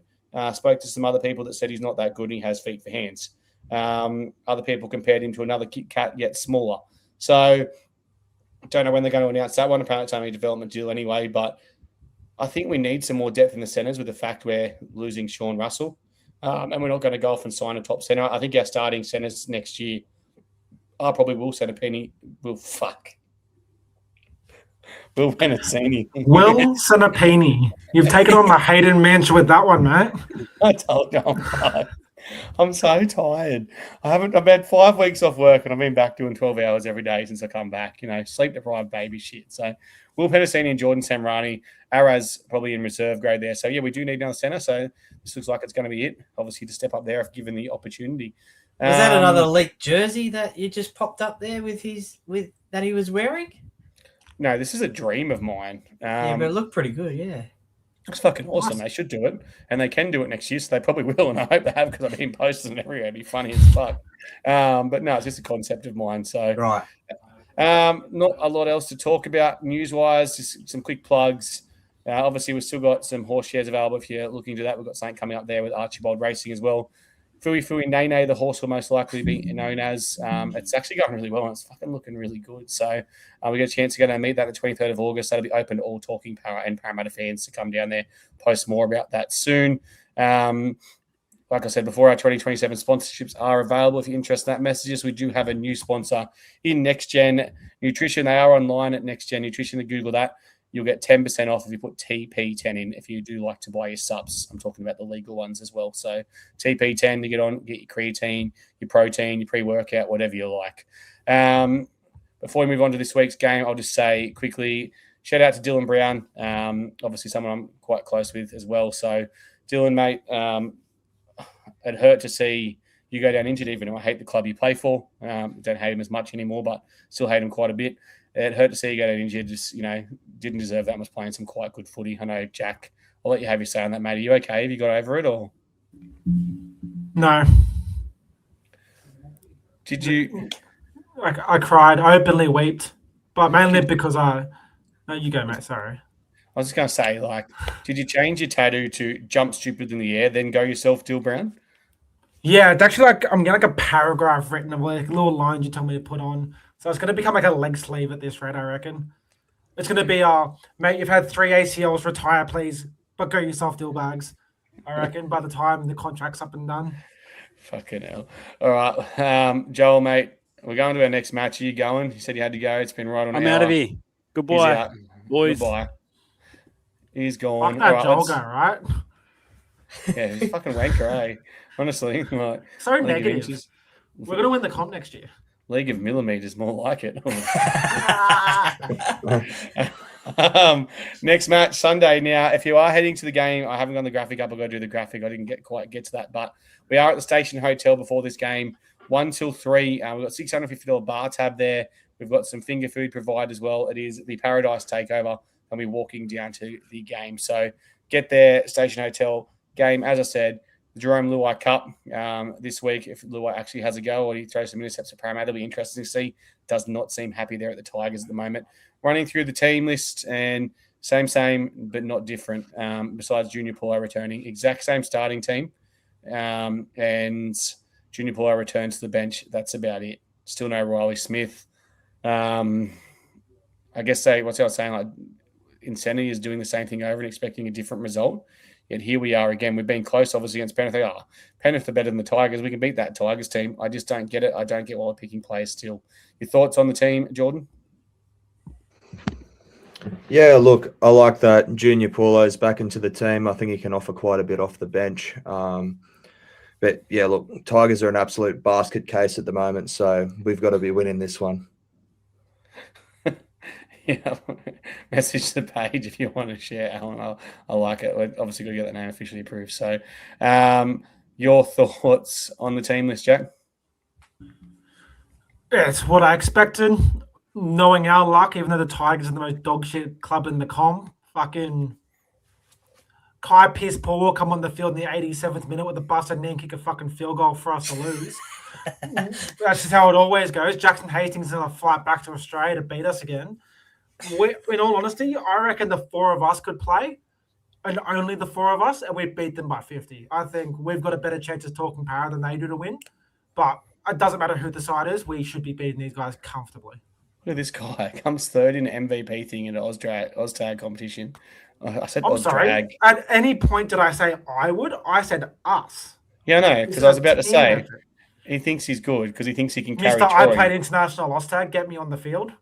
Speaker 1: Spoke to some other people that said he's not that good and he has feet for hands. Other people compared him to another Kit Kat, yet smaller. So don't know when they're going to announce that one. Apparently it's only a development deal anyway, but I think we need some more depth in the centres with the fact we're losing Sean Russell. And we're not going to go off and sign a top centre. I think our starting centres next year, I probably will send a penny. Will Penasini.
Speaker 3: Will Senapini. You've taken on the Hayden Minch with that one, mate.
Speaker 1: I told you I'm fine. I'm so tired. I've had 5 weeks off work and I've been back doing 12 hours every day since I come back. Sleep deprived baby shit. So Will Pedersen and Jordan Samrani, Araz probably in reserve grade there. So yeah, we do need another centre. So this looks like it's going to be it. Obviously to step up there if given the opportunity.
Speaker 2: Was that another leaked jersey that you just popped up there with that he was wearing?
Speaker 1: No, this is a dream of mine.
Speaker 2: Yeah, but it looked pretty good. Yeah.
Speaker 1: It's fucking awesome. They should do it, and they can do it next year, so they probably will, and I hope they have because I've been posting everywhere. It'd be funny as fuck. But no, it's just a concept of mine. So
Speaker 2: Right.
Speaker 1: not a lot else to talk about news-wise. Just some quick plugs. Obviously, we've still got some horse shares available if you're looking to that. We've got something coming up there with Archibald Racing as well. Fui Nene, the horse will most likely be known as. It's actually going really well, and it's fucking looking really good. So we get a chance to go down and meet that the 23rd of August. That'll be open to all Talking Parra and Parramatta fans to come down there. Post more about that soon. Like I said before, our 2027 sponsorships are available. If you're interested in that, messages. We do have a new sponsor in Next Gen Nutrition. They are online at Next Gen Nutrition. Google that. You'll get 10% off if you put TP10 in if you do like to buy your subs. I'm talking about the legal ones as well. So TP10 to get your creatine, your protein, your pre-workout, whatever you like. Before we move on to this week's game, I'll just say quickly, shout out to Dylan Brown, obviously someone I'm quite close with as well. So Dylan, mate, it hurt to see you go down injured, even though I hate the club you play for. Don't hate him as much anymore, but still hate him quite a bit. It hurt to see you go down injured. Just, didn't deserve that much, playing some quite good footy. I know, Jack, I'll let you have your say on that, mate. Are you okay? Have you got over it, or?
Speaker 3: No.
Speaker 1: Did you?
Speaker 3: I cried. I openly wept, but mainly because No, you go, mate. Sorry.
Speaker 1: I was just going to say, did you change your tattoo to jump stupid in the air, then go yourself, Dill Brown?
Speaker 3: Yeah, it's actually I'm getting a paragraph written of little lines you tell me to put on. So it's going to become like a leg sleeve at this rate, I reckon. It's going to be, mate, you've had 3 ACLs, retire, please, but go yourself, Dill Bags. I reckon by the time the contract's up and done.
Speaker 1: Fucking hell. All right. Joel, mate, we're going to our next match. Are you going? You said you had to go. It's been right on.
Speaker 4: I'm out of here. Goodbye, boys.
Speaker 1: Goodbye. He's gone.
Speaker 3: Fuck that Joel guy, right?
Speaker 1: Yeah, he's a fucking wanker, eh? Honestly.
Speaker 3: So negative. We're going to win the comp next year.
Speaker 1: League of Millimeters, more like it. Next match, Sunday. Now, if you are heading to the game, I haven't got the graphic up. I've got to do the graphic. I didn't quite get to that, but we are at the Station Hotel before this game, 1 till 3. We've got $650 bar tab there. We've got some finger food provided as well. It is the Paradise Takeover, and we're walking down to the game. So get there, Station Hotel game. As I said, the Jerome Luai Cup this week. If Luai actually has a go or he throws some intercepts at Parramatta, it'll be interesting to see. Does not seem happy there at the Tigers at the moment. Running through the team list, and same, but not different. Besides Junior Paulo returning, exact same starting team, and Junior Paulo returns to the bench. That's about it. Still no Riley Smith. I guess what's I was saying, Insanity is doing the same thing over and expecting a different result. Yet here we are again. We've been close, obviously, against Penrith. Penrith are better than the Tigers. We can beat that Tigers team. I just don't get it. I don't get why we're picking players still. Your thoughts on the team, Jordan?
Speaker 5: Yeah, look, I like that Junior Paulo's back into the team. I think he can offer quite a bit off the bench. But yeah, look, Tigers are an absolute basket case at the moment, so we've got to be winning this one.
Speaker 1: Yeah, message the page if you want to share, Alan. I like it. We're obviously got to get that name officially approved. So, your thoughts on the team list, Jack?
Speaker 3: Yeah, it's what I expected. Knowing our luck, even though the Tigers are the most dog shit club in the comp, fucking Kai Pearce-Paul will come on the field in the 87th minute with a busted knee and kick a fucking field goal for us to lose. That's just how it always goes. Jackson Hastings is going to fly back to Australia to beat us again. In all honesty, I reckon the 4 of us could play, and only the 4 of us, and we'd beat them by 50. I think we've got a better chance of talking Parra than they do to win, but it doesn't matter who the side is. We should be beating these guys comfortably.
Speaker 1: Look at this guy. Comes third in an MVP thing in an OzTag competition. I said
Speaker 3: I'm sorry. At any point did I say I would? I said us.
Speaker 1: Yeah, I know, because I was about to say he thinks he's good because he thinks he can carry
Speaker 3: Mr.
Speaker 1: Troy.
Speaker 3: I played international OzTag. Get me on the field.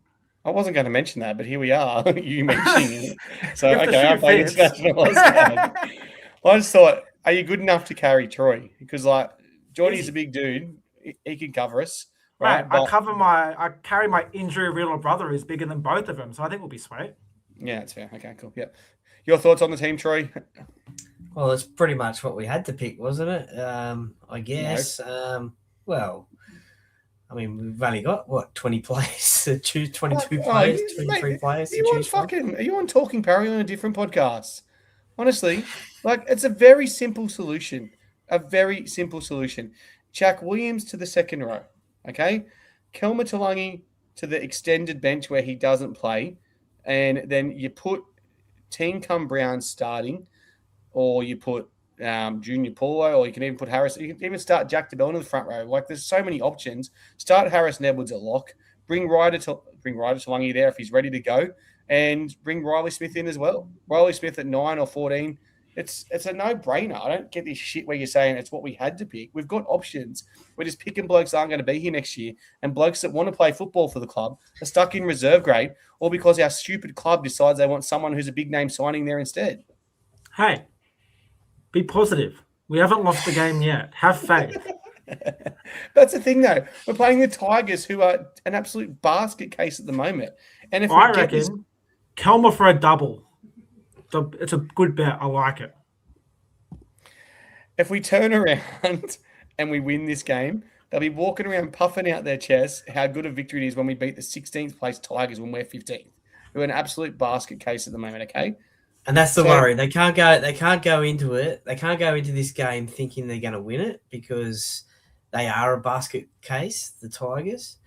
Speaker 1: I wasn't going to mention that, but here we are. You mentioning it. So,
Speaker 3: If the
Speaker 1: okay, I
Speaker 3: shoe
Speaker 1: played
Speaker 3: fits.
Speaker 1: international OzTag. I just thought, are you good enough to carry Troy? Because, Jordy's a big dude. He can cover us.
Speaker 3: Right,
Speaker 1: Right?
Speaker 3: I carry my injury-riddled brother who's bigger than both of them, so I think we'll be sweet.
Speaker 1: Yeah, that's fair. Okay, cool. Yep. Your thoughts on the team, Troy?
Speaker 2: Well, it's pretty much what we had to pick, wasn't it? I guess. Well, I mean, we've only got, 20 players to choose, 22 players, 23 players to choose from.
Speaker 1: Are you on Talking Parry on a different podcast? Honestly, it's a very simple solution. A very simple solution. Jack Williams to the second row, okay? Kelma Talangi to the extended bench where he doesn't play, and then you put Team Brown starting, or you put Junior Paulo, or you can even put Harris. You can even start Jack DeBell in the front row. There's so many options. Start Harris and Edwards at lock. Bring Ryder Talangi there if he's ready to go, and bring Riley Smith in as well. Riley Smith at 9 or 14. It's a no-brainer. I don't get this shit where you're saying it's what we had to pick. We've got options. We're just picking blokes that aren't going to be here next year, and blokes that want to play football for the club are stuck in reserve grade, or because our stupid club decides they want someone who's a big name signing there instead.
Speaker 3: Hey, be positive. We haven't lost the game yet. Have faith.
Speaker 1: That's the thing, though. We're playing the Tigers, who are an absolute basket case at the moment. And if
Speaker 3: I reckon Kelma for a double. It's a good bet. I like it.
Speaker 1: If we turn around and we win this game, they'll be walking around puffing out their chests how good a victory it is when we beat the 16th place Tigers when we're 15th. We're an absolute basket case at the moment, okay?
Speaker 2: And that's the worry. They can't go into it. They can't go into this game thinking they're going to win it, because they are a basket case, the Tigers.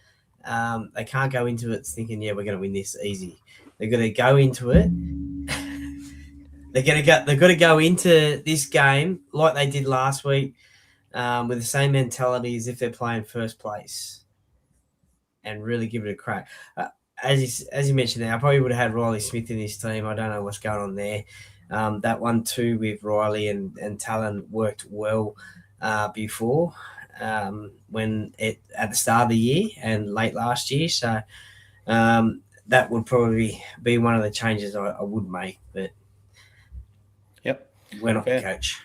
Speaker 2: They can't go into it thinking, we're going to win this easy. They're going to go into it. They've got to go into this game like they did last week, with the same mentality as if they're playing first place, and really give it a crack. As you mentioned there, I probably would have had Riley Smith in this team. I don't know what's going on there. That 1-2 with Riley and Talon worked well before, when at the start of the year and late last year. So that would probably be one of the changes I would make. But
Speaker 1: yep,
Speaker 2: we're not the coach.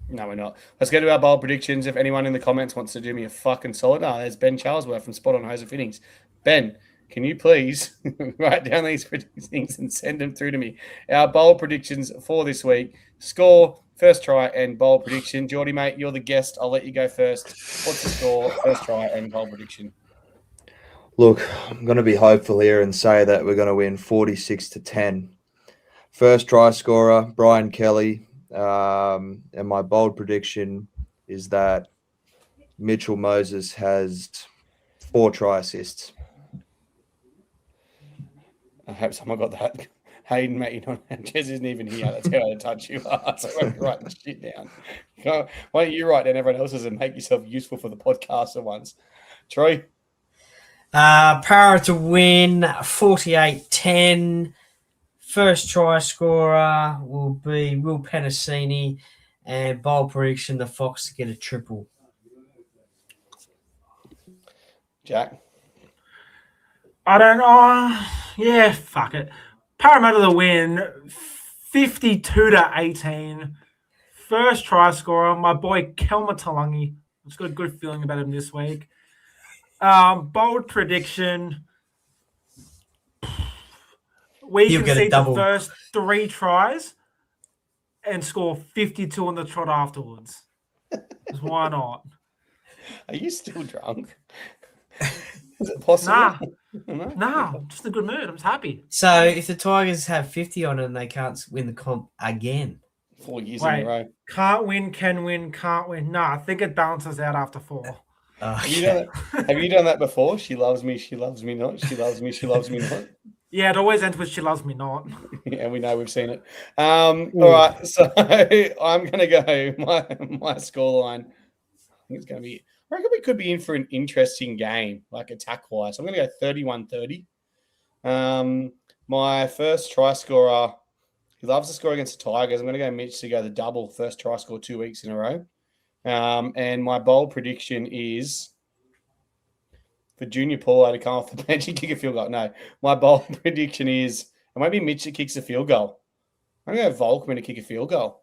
Speaker 1: No, we're not. Let's get to our bold predictions. If anyone in the comments wants to do me a fucking solid, there's Ben Charlesworth from Spot on Hose and Fittings. Ben, can you please write down these predictions and send them through to me? Our bold predictions for this week: score, first try, and bold prediction. Geordie, mate, you're the guest. I'll let you go first. What's the score, first try, and bold prediction?
Speaker 5: Look, I'm going to be hopeful here and say that we're going to win 46-10. First try scorer, Brian Kelly. And my bold prediction is that Mitchell Moses has 4 try assists.
Speaker 1: I hope someone got that. Hayden, mate, Jez isn't even here. That's how out of touch you are. So I won't write this shit down. Why don't you write down everyone else's and make yourself useful for the podcast at once? Troy?
Speaker 2: Parra to win 48-10. First try scorer will be Will Penasini, and bold prediction, the Fox to get a triple.
Speaker 1: Jack?
Speaker 3: I don't know. Yeah, fuck it. Parramatta to win 52-18. First try scorer, my boy Kelma Talangi. I've got a good feeling about him this week. Bold prediction. We concede the first 3 tries and score 52 on the trot afterwards. Why not?
Speaker 1: Are you still drunk? Is it possible?
Speaker 3: Nah, I'm just in a good mood. I'm just happy.
Speaker 2: So if the Tigers have 50 on them, they can't win the comp again.
Speaker 1: 4 years in a row.
Speaker 3: Can't win, can win, can't win. Nah, I think it balances out after 4.
Speaker 2: Okay.
Speaker 1: Have you done that before? She loves me, she loves me not. She loves me, she loves me not.
Speaker 3: Yeah, it always ends with she loves me not.
Speaker 1: Yeah, we know, we've seen it. All right, so I'm going to go my scoreline. I think it's going to be, I reckon we could be in for an interesting game, like attack-wise. I'm going to go 31-30. My first try scorer, he loves to score against the Tigers. I'm going to go Mitch to go the double first try score 2 weeks in a row. And my bold prediction is for Junior Paulo to come off the bench and kick a field goal. No, my bold prediction is it might be Mitch that kicks a field goal. I'm going to go Volkman to kick a field goal.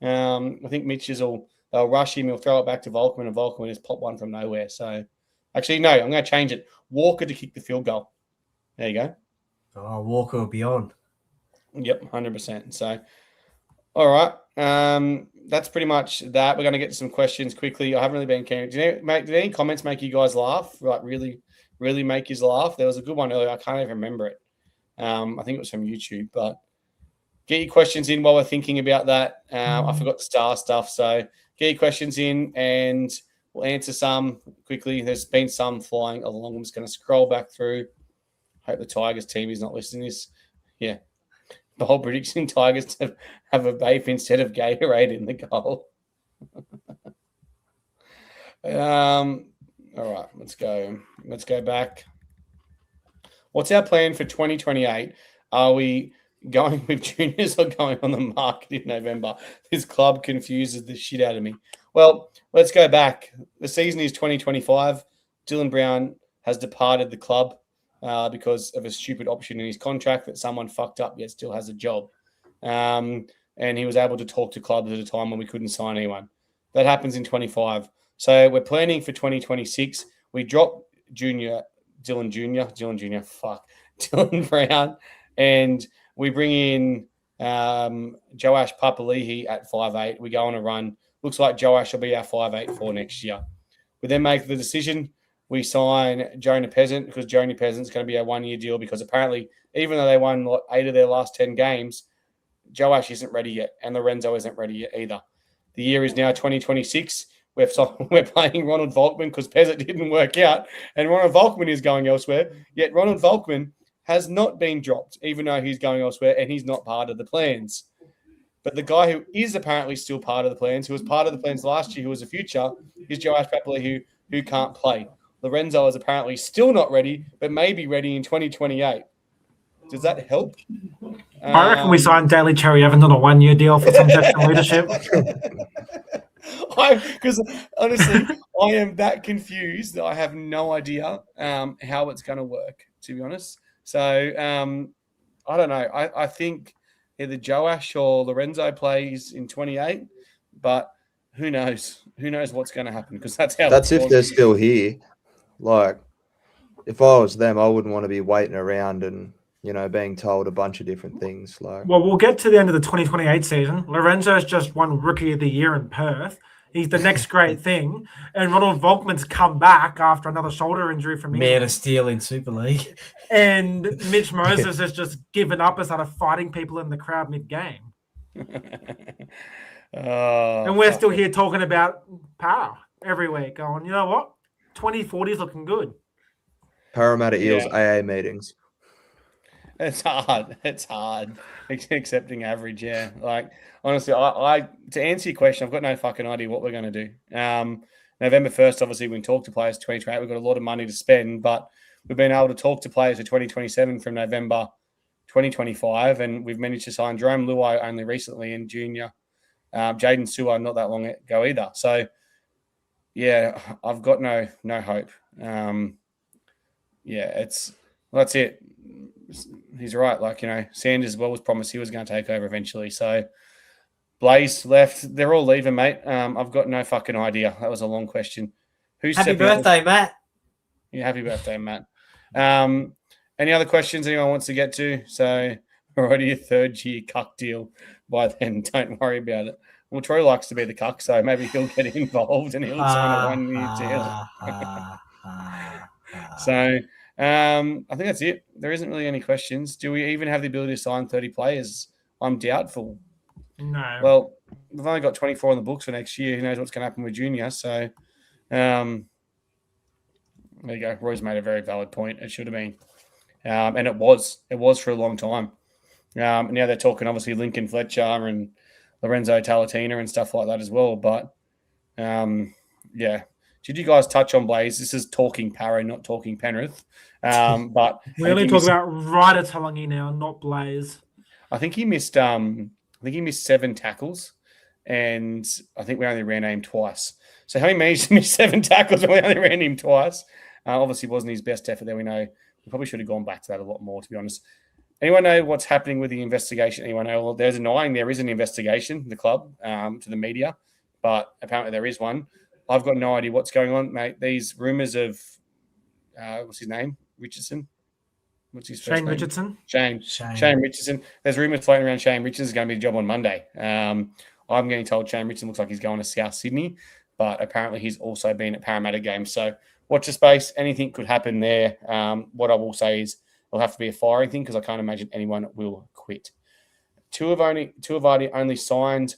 Speaker 1: I think Mitch's will They'll rush him. He'll throw it back to Volkman, and Volkman just pop one from nowhere. So, actually, no, I'm going to change it. Walker to kick the field goal. There you go.
Speaker 2: Oh, Walker will be on.
Speaker 1: Yep, 100%. So, all right. That's pretty much that. We're going to get to some questions quickly. I haven't really been caring. Did any comments make you guys laugh? Like really, really make you laugh? There was a good one earlier. I can't even remember it. I think it was from YouTube. But get your questions in while we're thinking about that. I forgot the star stuff. So get your questions in and we'll answer some quickly. There's been some flying along. I'm just going to scroll back through. Hope the Tigers team is not listening to this. Yeah. The whole prediction Tigers to have a vape instead of Gatorade in the goal. All right, let's go. Let's go back. What's our plan for 2028? Are we going with juniors or going on the market in November? This club confuses the shit out of me. Well, let's go back. The season is 2025. Dylan Brown has departed the club. Because of a stupid option in his contract that someone fucked up yet still has a job. And he was able to talk to clubs at a time when we couldn't sign anyone. That happens in 25. So we're planning for 2026. We drop Dylan Brown, and we bring in Joash Papali'i at 5'8". We go on a run. Looks like Joash will be our 5'8" for next year. We then make the decision. We sign Jonah Peasant because Jonah Peasant's going to be a 1-year deal because apparently, even though they won 8 of their last 10 games, Joash isn't ready yet and Lorenzo isn't ready yet either. The year is now 2026. We're playing Ronald Volkman because Peasant didn't work out and Ronald Volkman is going elsewhere. Yet Ronald Volkman has not been dropped, even though he's going elsewhere and he's not part of the plans. But the guy who is apparently still part of the plans, who was part of the plans last year, who was a future, is Joash Papali'i, who can't play. Lorenzo is apparently still not ready, but may be ready in 2028. Does that help?
Speaker 3: I reckon we signed Daly Cherry Evans on a 1-year deal for some veteran leadership.
Speaker 1: Because honestly, I am that confused that I have no idea how it's going to work, to be honest. So I don't know. I think either Joash or Lorenzo plays in 28, but who knows? Who knows what's going to happen? Because that's
Speaker 5: if they're still here. Like, if I was them, I wouldn't want to be waiting around and, being told a bunch of different things. Like,
Speaker 3: well, we'll get to the end of the 2028 season. Lorenzo's just won Rookie of the Year in Perth. He's the next great thing. And Ronald Volkman's come back after another shoulder injury from England.
Speaker 2: Man of Steel in Super League.
Speaker 3: And Mitch Moses has just given up and started fighting people in the crowd mid-game. And we're still here talking about Parra every week going, you know what? 2040 is looking good.
Speaker 5: Parramatta Eels AA meetings.
Speaker 1: It's hard. It's hard accepting average. Yeah, like honestly, I to answer your question, I've got no fucking idea what we're going to do. November 1st, obviously, we can talk to players 2028. We've got a lot of money to spend, but we've been able to talk to players for 2027 from November 2025, and we've managed to sign Jerome Luai only recently in junior. Jaden Sewer not that long ago either. So. Yeah, I've got no hope. That's it. He's right. Like, Sanders was promised he was going to take over eventually. So Blaze left. They're all leaving, mate. I've got no fucking idea. That was a long question.
Speaker 2: Happy birthday, Matt.
Speaker 1: Yeah, happy birthday, Matt. Any other questions anyone wants to get to? So we're already a 3rd-year cuck deal by then. Don't worry about it. Well, Troy likes to be the cuck, so maybe he'll get involved and he'll sign a 1-year deal. So I think that's it. There isn't really any questions. Do we even have the ability to sign 30 players? I'm doubtful.
Speaker 3: No.
Speaker 1: Well, we've only got 24 on the books for next year. Who knows what's going to happen with junior? So there you go. Roy's made a very valid point. It should have been. And it was. It was for a long time. Now they're talking, obviously, Lincoln Fletcher and Lorenzo Talatina and stuff like that as well. But, yeah. Did you guys touch on Blaze? This is talking Parra, not talking Penrith. But
Speaker 3: we only talk about Ryder Talangi now, not Blaze.
Speaker 1: I think he missed 7 tackles, and I think we only ran him twice. So how he managed to miss 7 tackles and we only ran him twice? Obviously wasn't his best effort there, we know. We probably should have gone back to that a lot more, to be honest. Anyone know what's happening with the investigation? Anyone know? Well, they're denying there is an investigation, the club, to the media. but apparently there is one. I've got no idea what's going on, mate. These rumors of what's his name? Richardson. What's his first
Speaker 3: Shane
Speaker 1: name?
Speaker 3: Richardson.
Speaker 1: Shane Richardson. There's rumors floating around Shane Richardson's going to be the job on Monday. I'm getting told Shane Richardson looks like he's going to South Sydney, but apparently he's also been at Parramatta games. So watch your space. Anything could happen there. What I will say is it'll have to be a firing thing because I can't imagine anyone will quit. Tuivasa only signed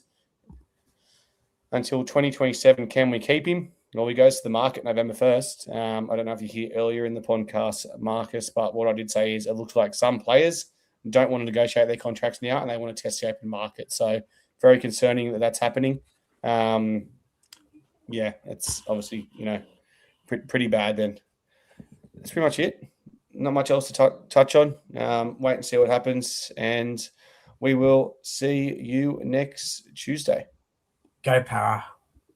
Speaker 1: until 2027. Can we keep him? Well, he goes to the market November 1st. I don't know if you hear earlier in the podcast, Marcus, but what I did say is it looks like some players don't want to negotiate their contracts now and they want to test the open market. So very concerning that that's happening. Yeah, it's obviously, pretty bad then. That's pretty much it. Not much else to touch on. Wait and see what happens. And we will see you next Tuesday.
Speaker 2: Go Parra.